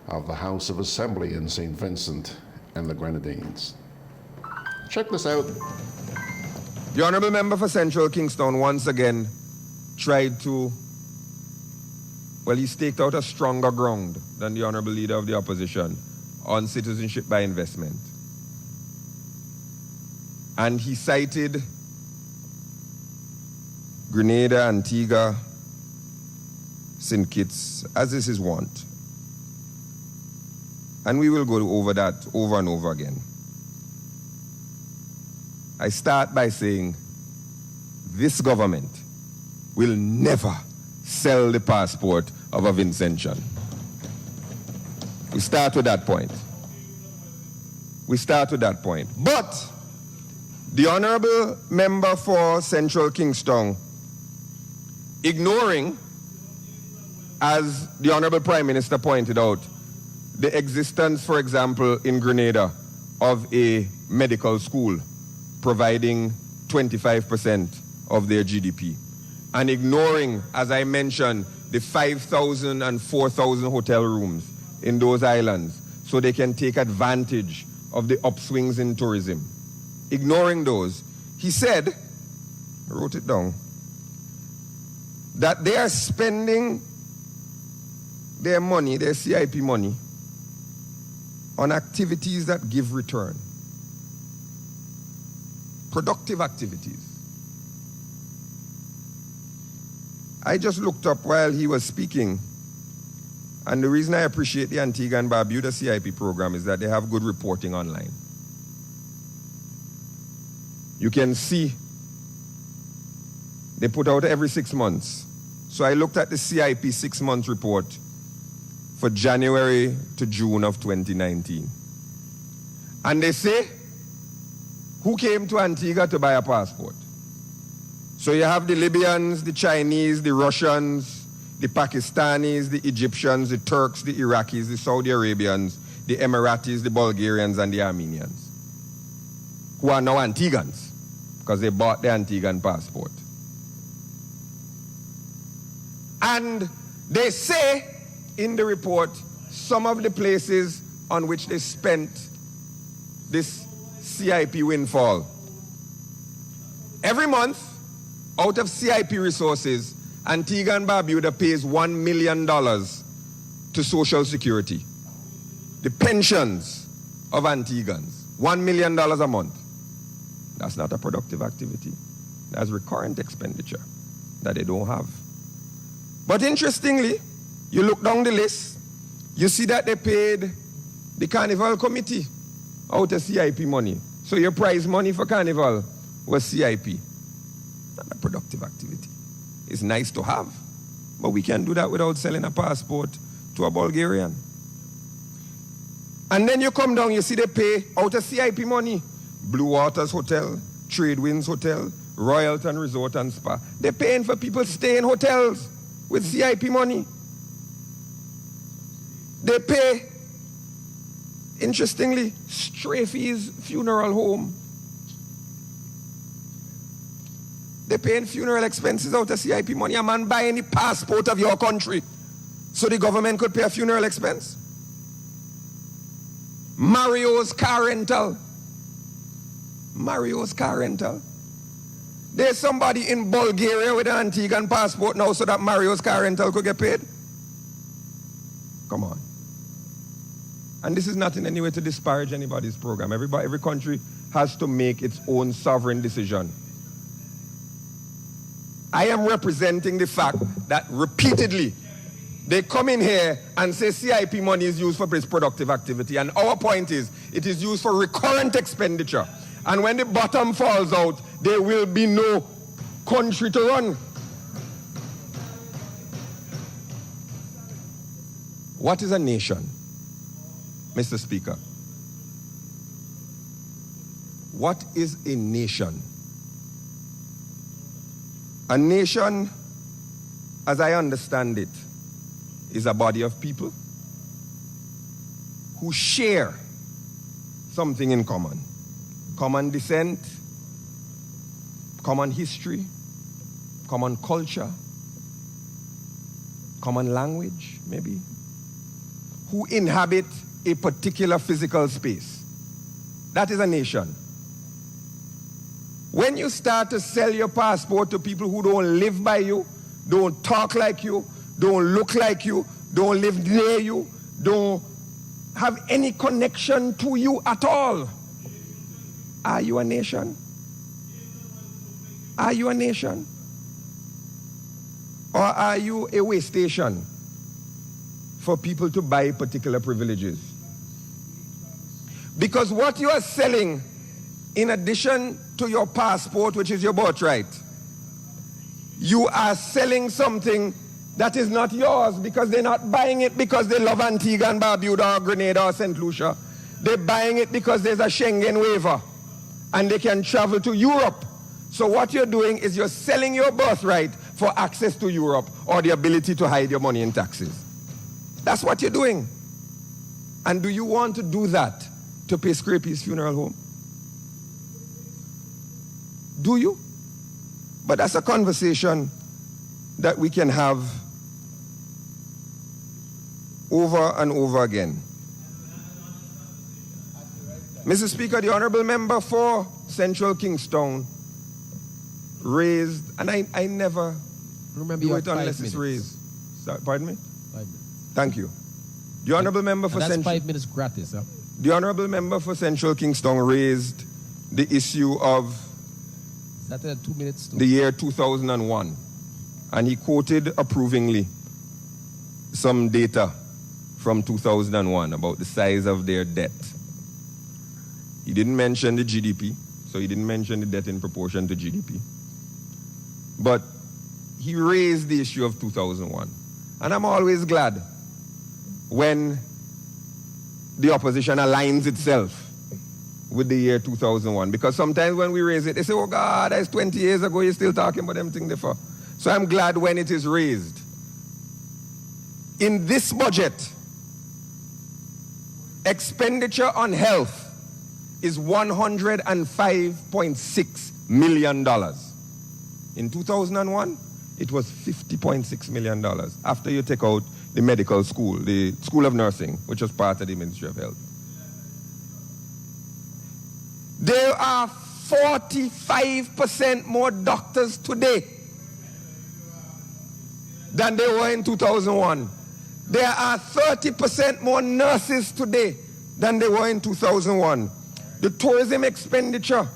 Speaker 1: of the House of Assembly in St. Vincent and the Grenadines. Check this out.
Speaker 20: The Honourable Member for Central Kingston once again tried to, well, he staked out a stronger ground than the Honourable Leader of the Opposition on citizenship by investment. And he cited Grenada, Antigua, St. Kitts, as is his wont. And we will go over that over and over again. I start by saying this government will never sell the passport of a Vincentian. We start with that point. But the Honourable Member for Central Kingston, ignoring, as the Honourable Prime Minister pointed out, the existence, for example, in Grenada of a medical school providing 25% of their GDP, and ignoring, as I mentioned, the 5,000 and 4,000 hotel rooms in those islands so they can take advantage of the upswings in tourism. Ignoring those, he said, I wrote it down, that they are spending their money, their CIP money, on activities that give return. Productive activities. I just looked up while he was speaking, and the reason I appreciate the Antigua and Barbuda CIP program is that they have good reporting online. You can see they put out every 6 months. So I looked at the CIP 6-month report for January to June of 2019. And they say, who came to Antigua to buy a passport? So you have the Libyans, the Chinese, the Russians, the Pakistanis, the Egyptians, the Turks, the Iraqis, the Saudi Arabians, the Emiratis, the Bulgarians, and the Armenians, who are now Antiguans because they bought the Antiguan passport. And they say in the report some of the places on which they spent this CIP windfall. Every month, out of CIP resources, Antigua and Barbuda pays $1 million to Social Security. The pensions of Antigans, $1 million a month. That's not a productive activity. That's recurrent expenditure that they don't have. But interestingly, you look down the list, you see that they paid the Carnival Committee out of CIP money. So your prize money for Carnival was CIP. Not a productive activity. It's nice to have, but we can't do that without selling a passport to a Bulgarian. And then you come down, you see they pay out of CIP money. Blue Waters Hotel, Trade Winds Hotel, Royalton Resort and Spa. They're paying for people stay in hotels with CIP money. They pay, interestingly, Strafey's funeral home. They're paying funeral expenses out of CIP money. A man buy any passport of your country so the government could pay a funeral expense. Mario's car rental. Mario's car rental. There's somebody in Bulgaria with an Antiguan passport now so that Mario's car rental could get paid. Come on. And this is not in any way to disparage anybody's program. Every country has to make its own sovereign decision. I am representing the fact that repeatedly they come in here and say CIP money is used for this productive activity. And our point is, it is used for recurrent expenditure. And when the bottom falls out, there will be no country to run. What is a nation, Mr. Speaker? What is a nation? A nation, as I understand it, is a body of people who share something in common. Common descent, common history, common culture, common language, maybe, who inhabit a particular physical space. That is a nation. When you start to sell your passport to people who don't live by you, don't talk like you, don't look like you, don't live near you, don't have any connection to you at all, are you a nation? Are you a nation? Or are you a way station for people to buy particular privileges? Because what you are selling, in addition to your passport, which is your birthright, you are selling something that is not yours, because they're not buying it because they love Antigua and Barbuda or Grenada or St. Lucia. They're buying it because there's a Schengen waiver and they can travel to Europe. So what you're doing is you're selling your birthright for access to Europe or the ability to hide your money in taxes. That's what you're doing. And do you want to do that to pay Scrapey's funeral home? Do you? But that's a conversation that we can have over and over again. Mr. Speaker, the Honourable Member for Central Kingstown raised, and I never
Speaker 21: Remember
Speaker 20: do it unless it's raised. Sorry, pardon me?
Speaker 21: 5 minutes.
Speaker 20: Thank you. The Honourable Member for
Speaker 21: That's
Speaker 20: Central...
Speaker 21: 5 minutes gratis, huh?
Speaker 20: The Honourable Member for Central Kingstown raised the issue of
Speaker 21: Is that 2 minutes?
Speaker 20: the year 2001. And he quoted approvingly some data from 2001 about the size of their debt. He didn't mention the GDP, so he didn't mention the debt in proportion to GDP. But he raised the issue of 2001. And I'm always glad when the opposition aligns itself with the year 2001. Because sometimes when we raise it, they say, oh God, that's 20 years ago, you're still talking about them things before. So I'm glad when it is raised In this budget, expenditure on health is $105.6 million. In 2001, it was $50.6 million after you take out the medical school, the School of Nursing, which was part of the Ministry of Health. There are 45% more doctors today than there were in 2001. There are 30% more nurses today than there were in 2001. The tourism expenditure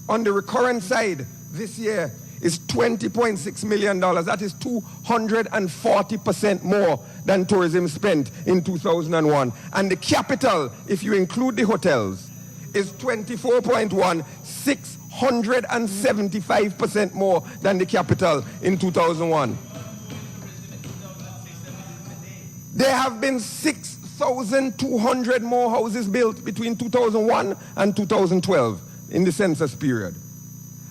Speaker 20: on the recurrent side this year is $20.6 million. That is 240% more than tourism spent in 2001. And the capital, if you include the hotels, is 24.1, 675% more than the capital in 2001. There have been 6,200 more houses built between 2001 and 2012 in the census period.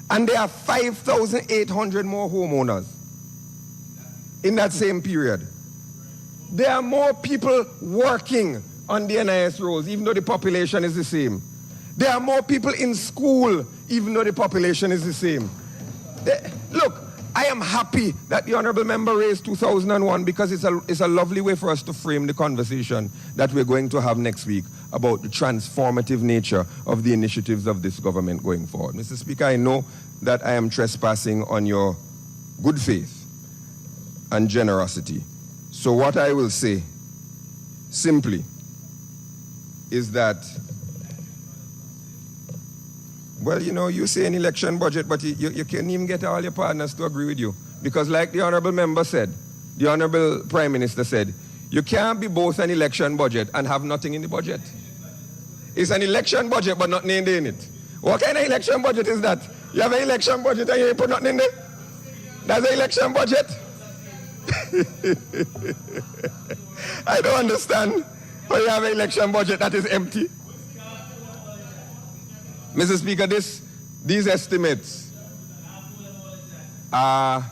Speaker 20: And there are 5,800 more homeowners in that same period. There are more people working on the NIS rolls, even though the population is the same. There are more people in school, even though the population is the same. Look, I am happy that the Honourable Member raised 2001 because it's a lovely way for us to frame the conversation that we're going to have next week about the transformative nature of the initiatives of this government going forward. Mr. Speaker, I know that I am trespassing on your good faith and generosity. So what I will say simply is that, well, you know, you say an election budget, but you can't even get all your partners to agree with you. Because like the Honourable Member said, the Honourable Prime Minister said, you can't be both an election budget and have nothing in the budget. It's an election budget, but nothing in it. What kind of election budget is that? You have an election budget and you ain't put nothing in there? That's an election budget? I don't understand how you have an election budget that is empty. Mr. Speaker, these estimates are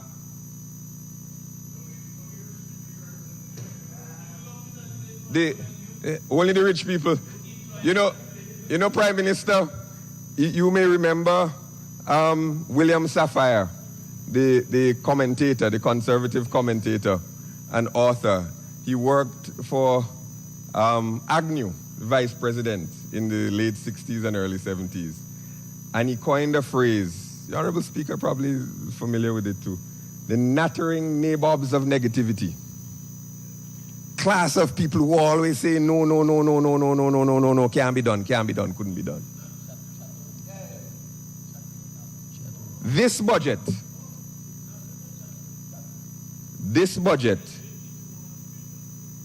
Speaker 20: only the rich people. You know, Prime Minister, you may remember William Safire, the commentator, the conservative commentator and author. He worked for Agnew, vice president, in the late 60s and early 70s. And he coined a phrase, the Honorable Speaker probably is familiar with it too, the nattering nabobs of negativity. Class of people who always say no, no, no, no, no, no, no, no, no, no, no, can't be done, couldn't be done. This budget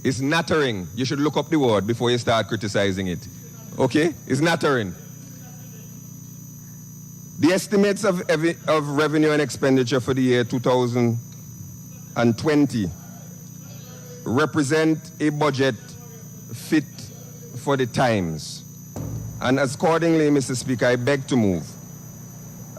Speaker 20: is nattering. You should look up the word before you start criticizing it. Okay? It's nattering. The estimates of revenue and expenditure for the year 2020 represent a budget fit for the times. And accordingly, Mr. Speaker, I beg to move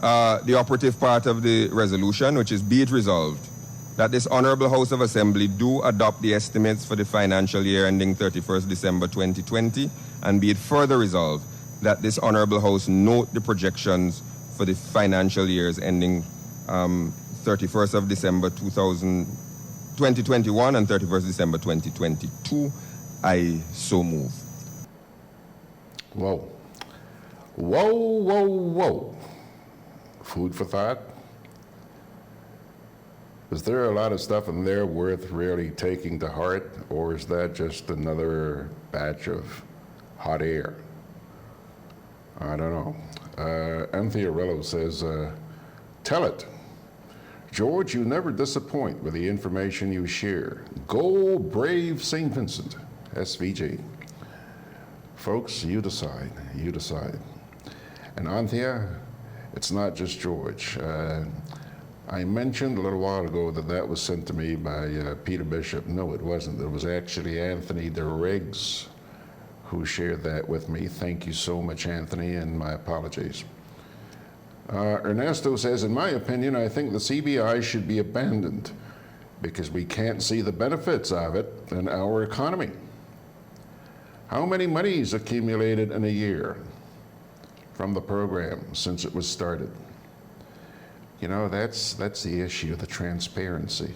Speaker 20: the operative part of the resolution, which is be it resolved that this Honourable House of Assembly do adopt the estimates for the financial year ending 31st December 2020, and be it further resolved that this Honourable House note the projections for the financial years ending 31st of December 2021 and 31st December 2022. I so move.
Speaker 1: Whoa. Whoa, whoa, whoa. Food for thought. Is there a lot of stuff in there worth really taking to heart, or is that just another batch of hot air? I don't know. Anthea Rello says, tell it. George, you never disappoint with the information you share. Go brave St. Vincent, SVG. Folks, you decide, you decide. And Anthea, it's not just George. I mentioned a little while ago that was sent to me by Peter Bishop. No, it wasn't. It was actually Anthony DeRiggs who shared that with me. Thank you so much, Anthony, and my apologies. Ernesto says, in my opinion, I think the CBI should be abandoned. because we can't see the benefits of it in our economy. How many monies accumulated in a year from the program since it was started? You know, that's the issue, the transparency.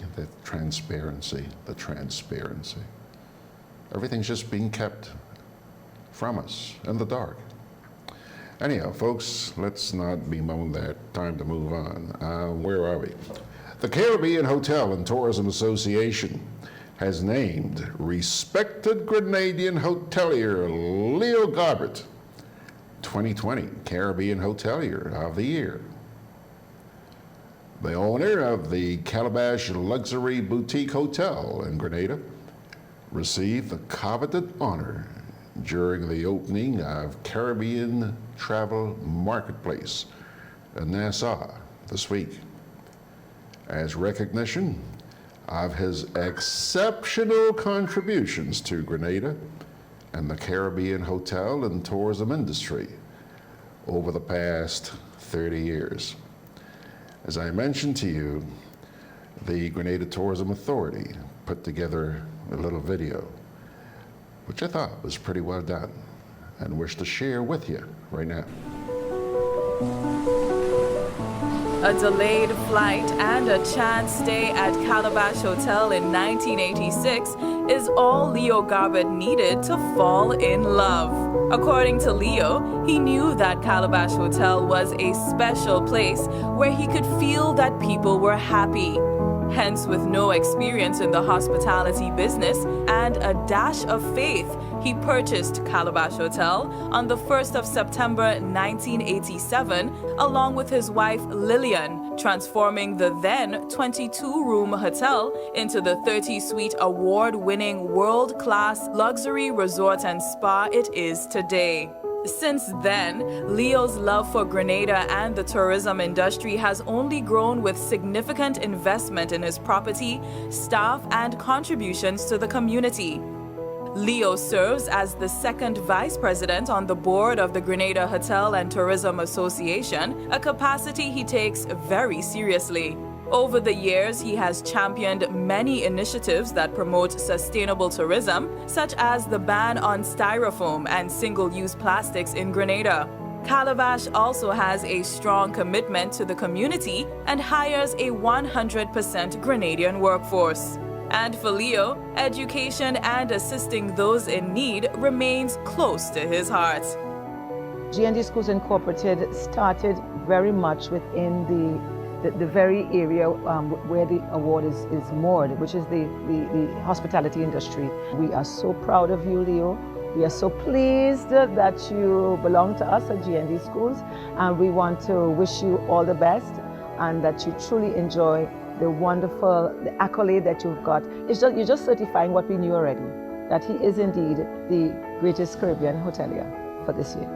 Speaker 1: Everything's just being kept from us in the dark. Anyhow, folks, let's not bemoan that. Time to move on. Where are we? The Caribbean Hotel and Tourism Association has named respected Grenadian hotelier Leo Garbutt 2020 Caribbean Hotelier of the Year. The owner of the Calabash Luxury Boutique Hotel in Grenada received the coveted honor during the opening of Caribbean Travel Marketplace in Nassau this week as recognition of his exceptional contributions to Grenada and the Caribbean hotel and tourism industry over the past 30 years. As I mentioned to you, the Grenada Tourism Authority put together a little video, which I thought was pretty well done, and wish to share with you right now.
Speaker 2: A delayed flight and a chance stay at Calabash Hotel in 1986 is all Leo Garbutt needed to fall in love. According to Leo, he knew that Calabash Hotel was a special place where he could feel that people were happy. Hence, with no experience in the hospitality business and a dash of faith, he purchased Calabash Hotel on the 1st of September 1987, along with his wife Lillian, transforming the then 22-room hotel into the 30-suite award-winning world-class luxury resort and spa it is today. Since then, Leo's love for Grenada and the tourism industry has only grown with significant investment in his property, staff, and contributions to the community. Leo serves as the second vice president on the board of the Grenada Hotel and Tourism Association, a capacity he takes very seriously. Over the years, he has championed many initiatives that promote sustainable tourism, such as the ban on styrofoam and single-use plastics in Grenada. Calabash also has a strong commitment to the community and hires a 100% Grenadian workforce. And for Leo, education and assisting those in need remains close to his heart.
Speaker 22: GND Schools Incorporated started very much within the very area where the award is moored, which is the hospitality industry. We are so proud of you, Leo. We are so pleased that you belong to us at GND Schools, and we want to wish you all the best and that you truly enjoy the accolade that you've got. You're just certifying what we knew already, that he is indeed the greatest Caribbean hotelier for this year.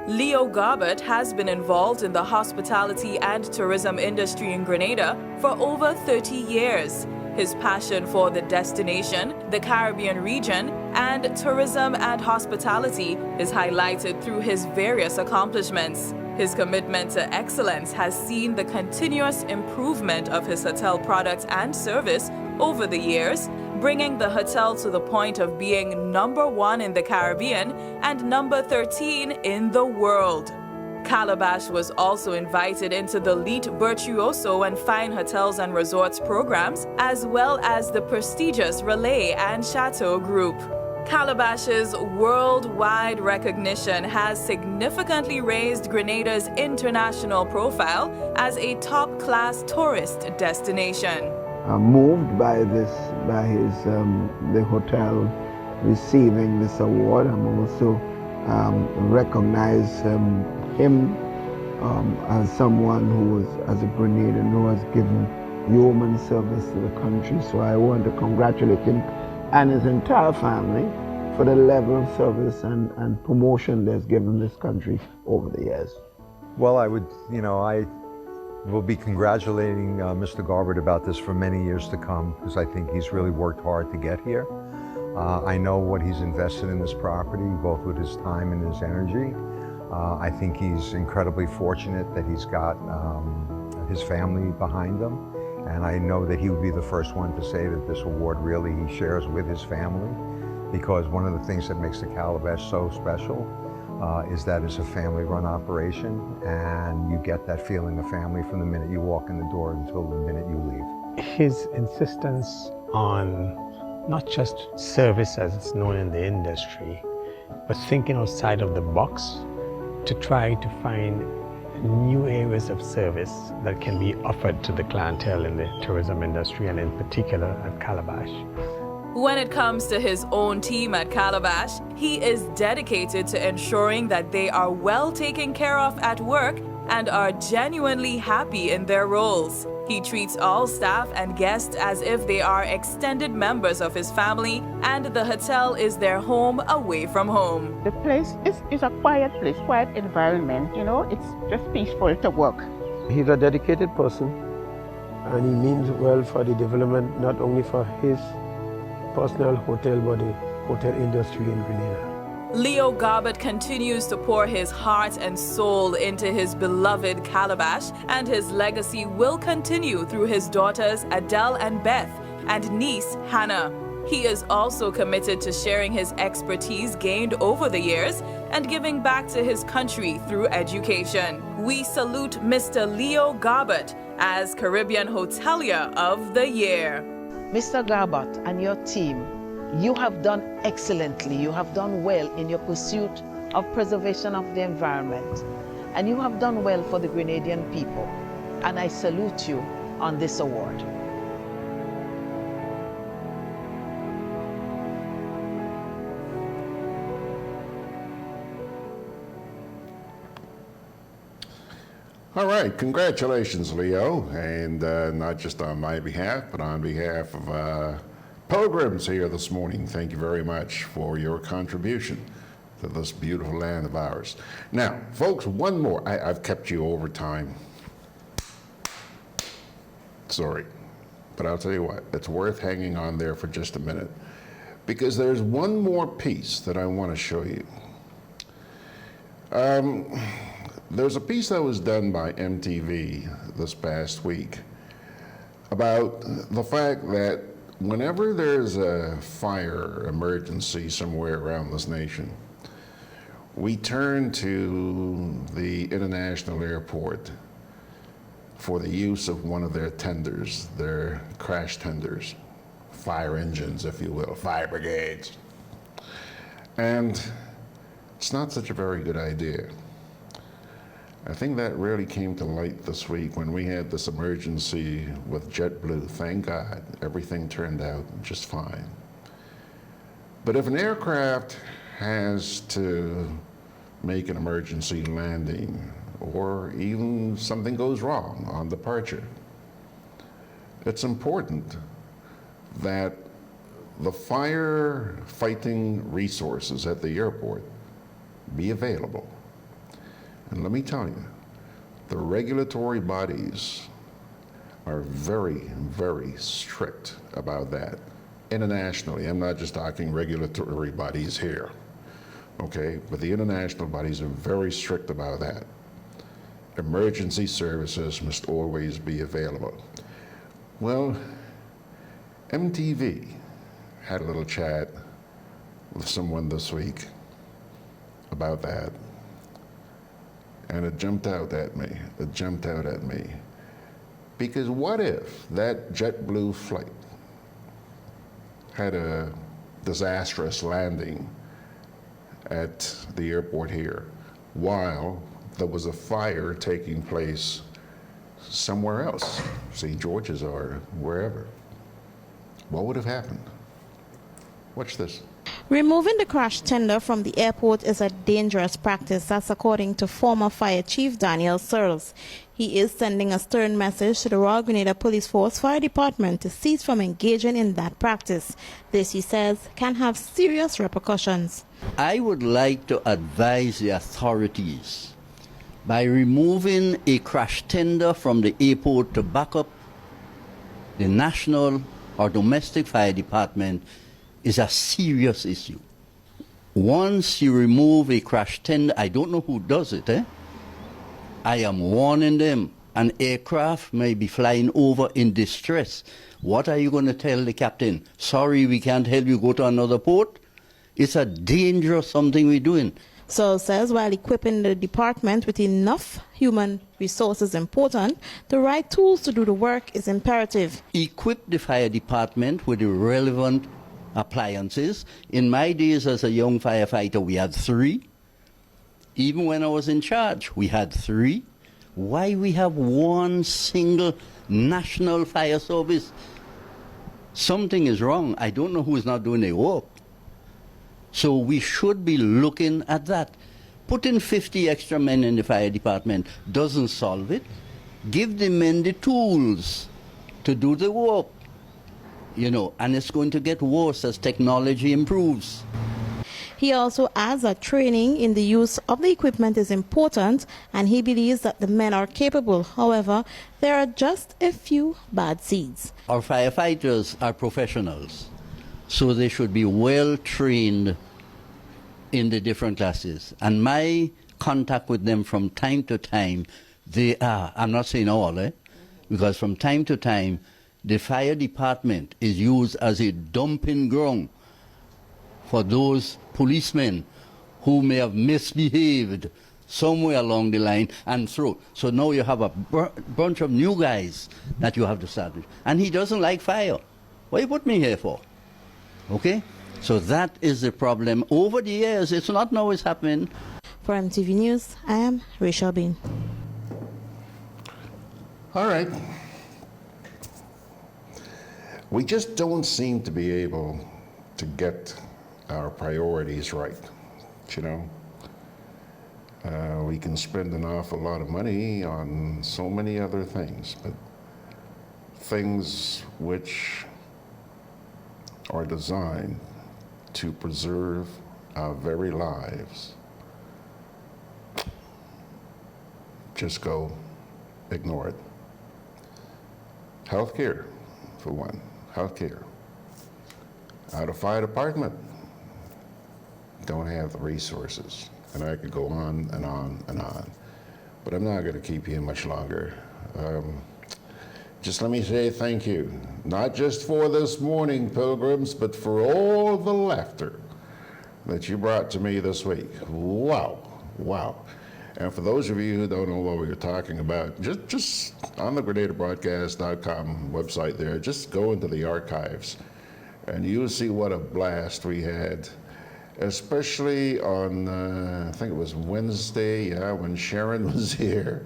Speaker 2: Leo Garbutt has been involved in the hospitality and tourism industry in Grenada for over 30 years. His passion for the destination, the Caribbean region, and tourism and hospitality is highlighted through his various accomplishments. His commitment to excellence has seen the continuous improvement of his hotel products and service over the years, bringing the hotel to the point of being #1 in the Caribbean and #13 in the world. Calabash was also invited into the Elite Virtuoso and Fine Hotels and Resorts programs, as well as the prestigious Relais and Chateau Group. Calabash's worldwide recognition has significantly raised Grenada's international profile as a top-class tourist destination.
Speaker 23: I'm moved by the hotel receiving this award. I'm also recognize him as someone who was, as a Grenadian, who has given yeoman service to the country. So I want to congratulate him and his entire family for the level of service and promotion that's given this country over the years.
Speaker 24: Well, I will be congratulating Mr. Garbutt about this for many years to come, because I think he's really worked hard to get here. I know what he's invested in this property, both with his time and his energy. I think he's incredibly fortunate that he's got his family behind him, And I know that he would be the first one to say that this award really he shares with his family, because one of the things that makes the Calabash so special is that it's a family-run operation, and you get that feeling of family from the minute you walk in the door until the minute you leave.
Speaker 3: His insistence on not just service as it's known in the industry, but thinking outside of the box to try to find new areas of service that can be offered to the clientele in the tourism industry, and in particular at Calabash.
Speaker 2: When it comes to his own team at Calabash, he is dedicated to ensuring that they are well taken care of at work and are genuinely happy in their roles. He treats all staff and guests as if they are extended members of his family, and the hotel is their home away from home.
Speaker 4: The place is a quiet place, quiet environment, you know, it's just peaceful to work.
Speaker 5: He's a dedicated person, and he means well for the development, not only for his personal hotel, but the hotel industry in Grenada.
Speaker 2: Leo Garbutt continues to pour his heart and soul into his beloved Calabash, and his legacy will continue through his daughters Adele and Beth and niece Hannah. He is also committed to sharing his expertise gained over the years and giving back to his country through education. We salute Mr. Leo Garbutt as Caribbean Hotelier of the Year.
Speaker 7: Mr. Garbutt and your team, you have done excellently. You have done well in your pursuit of preservation of the environment. And you have done well for the Grenadian people. And I salute you on this award.
Speaker 1: All right, congratulations, Leo, and not just on my behalf, but on behalf of pilgrims here this morning. Thank you very much for your contribution to this beautiful land of ours. Now, folks, one more. I've kept you over time. Sorry, but I'll tell you what, it's worth hanging on there for just a minute, because there's one more piece that I want to show you. There's a piece that was done by MTV this past week about the fact that whenever there's a fire emergency somewhere around this nation, we turn to the international airport for the use of one of their tenders, their crash tenders, fire engines, if you will, fire brigades. And it's not such a very good idea. I think that really came to light this week when we had this emergency with JetBlue. Thank God, everything turned out just fine. But if an aircraft has to make an emergency landing, or even something goes wrong on departure, it's important that the fire-fighting resources at the airport be available. And let me tell you, the regulatory bodies are very, very strict about that. Internationally, I'm not just talking regulatory bodies here, okay? But the international bodies are very strict about that. Emergency services must always be available. Well, MTV had a little chat with someone this week about that. And it jumped out at me. It jumped out at me. Because what if that JetBlue flight had a disastrous landing at the airport here while there was a fire taking place somewhere else, St. George's or wherever? What would have happened? Watch this.
Speaker 25: Removing the crash tender from the airport is a dangerous practice. That's according to former Fire Chief Daniel Searles. He is sending a stern message to the Royal Grenada Police Force Fire Department to cease from engaging in that practice. This, he says, can have serious repercussions.
Speaker 26: I would like to advise the authorities, by removing a crash tender from the airport to back up the national or domestic fire department, is a serious issue. Once you remove a crash tender, I don't know who does it, I am warning them. An aircraft may be flying over in distress. What are you going to tell the captain? Sorry, we can't help you, go to another port? It's a dangerous something we're doing.
Speaker 25: Searles says while equipping the department with enough human resources is important, the right tools to do the work is imperative.
Speaker 26: Equip the fire department with the relevant appliances. In my days as a young firefighter, we had 3. Even when I was in charge, we had 3. Why we have one single national fire service? Something is wrong. I don't know who is not doing their work. So we should be looking at that. Putting 50 extra men in the fire department doesn't solve it. Give the men the tools to do the work, you know, and it's going to get worse as technology improves.
Speaker 25: He also adds that training in the use of the equipment is important, and he believes that the men are capable. However, there are just a few bad seeds.
Speaker 26: Our firefighters are professionals, so they should be well trained in the different classes. And my contact with them from time to time, they are, I'm not saying all, because from time to time, the fire department is used as a dumping ground for those policemen who may have misbehaved somewhere along the line and through. So now you have a bunch of new guys that you have to start with. And he doesn't like fire. What you put me here for? Okay? So that is the problem. Over the years, it's not now it's happening.
Speaker 25: For MTV News, I am Rachel Bean.
Speaker 1: All right. We just don't seem to be able to get our priorities right, you know. We can spend an awful lot of money on so many other things, but things which are designed to preserve our very lives just go ignore it. Healthcare, for one. Healthcare. Our fire department don't have the resources. And I could go on and on and on. But I'm not going to keep you much longer. Just let me say thank you, not just for this morning, pilgrims, but for all the laughter that you brought to me this week. Wow, wow. And for those of you who don't know what we were talking about, just on the GRENADABROADCAST.com website there, just go into the archives and you'll see what a blast we had, especially on, I think it was Wednesday, when Sharon was here.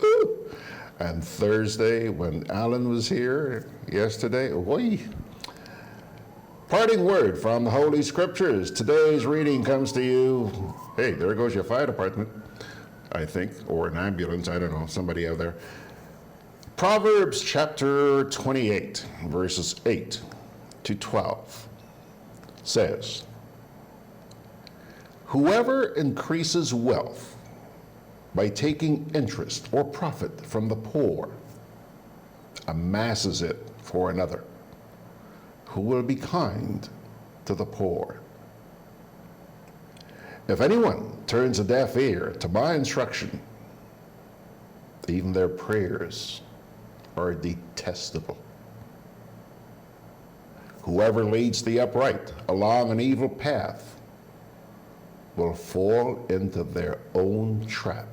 Speaker 1: Ooh. And Thursday when Alan was here yesterday. Oy. Parting word from the Holy Scriptures. Today's reading comes to you. Hey, there goes your fire department, I think, or an ambulance, I don't know, somebody out there. Proverbs chapter 28, verses 8 to 12 says, "Whoever increases wealth by taking interest or profit from the poor amasses it for another who will be kind to the poor. If anyone turns a deaf ear to my instruction, even their prayers are detestable. Whoever leads the upright along an evil path will fall into their own trap,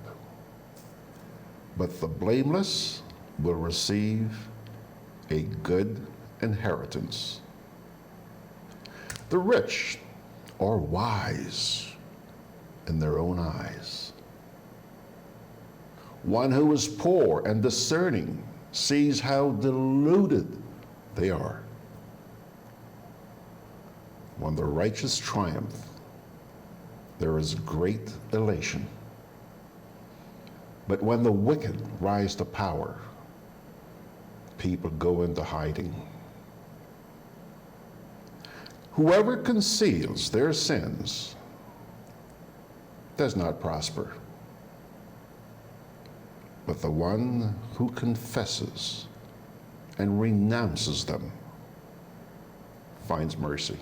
Speaker 1: but the blameless will receive a good inheritance. The rich are wise in their own eyes. One who is poor and discerning sees how deluded they are. When the righteous triumph, there is great elation. But when the wicked rise to power, people go into hiding. Whoever conceals their sins does not prosper, but the one who confesses and renounces them finds mercy."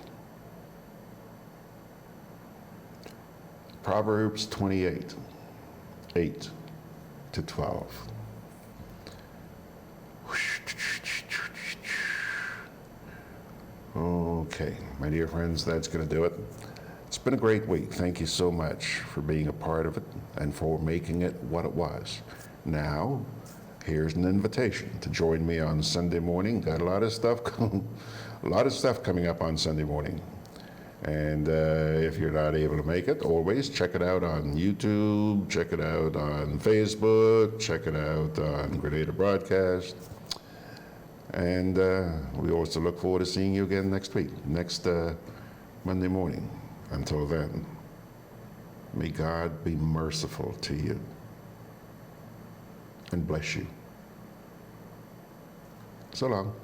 Speaker 1: Proverbs 28, 8 to 12. Okay, my dear friends, that's going to do it. It's been a great week. Thank you so much for being a part of it and for making it what it was. Now, here's an invitation to join me on Sunday morning. Got a lot of stuff coming up on Sunday morning. And if you're not able to make it, always check it out on YouTube, check it out on Facebook, check it out on Grenada Broadcast. And we also look forward to seeing you again next week, next Monday morning. Until then, may God be merciful to you and bless you. So long.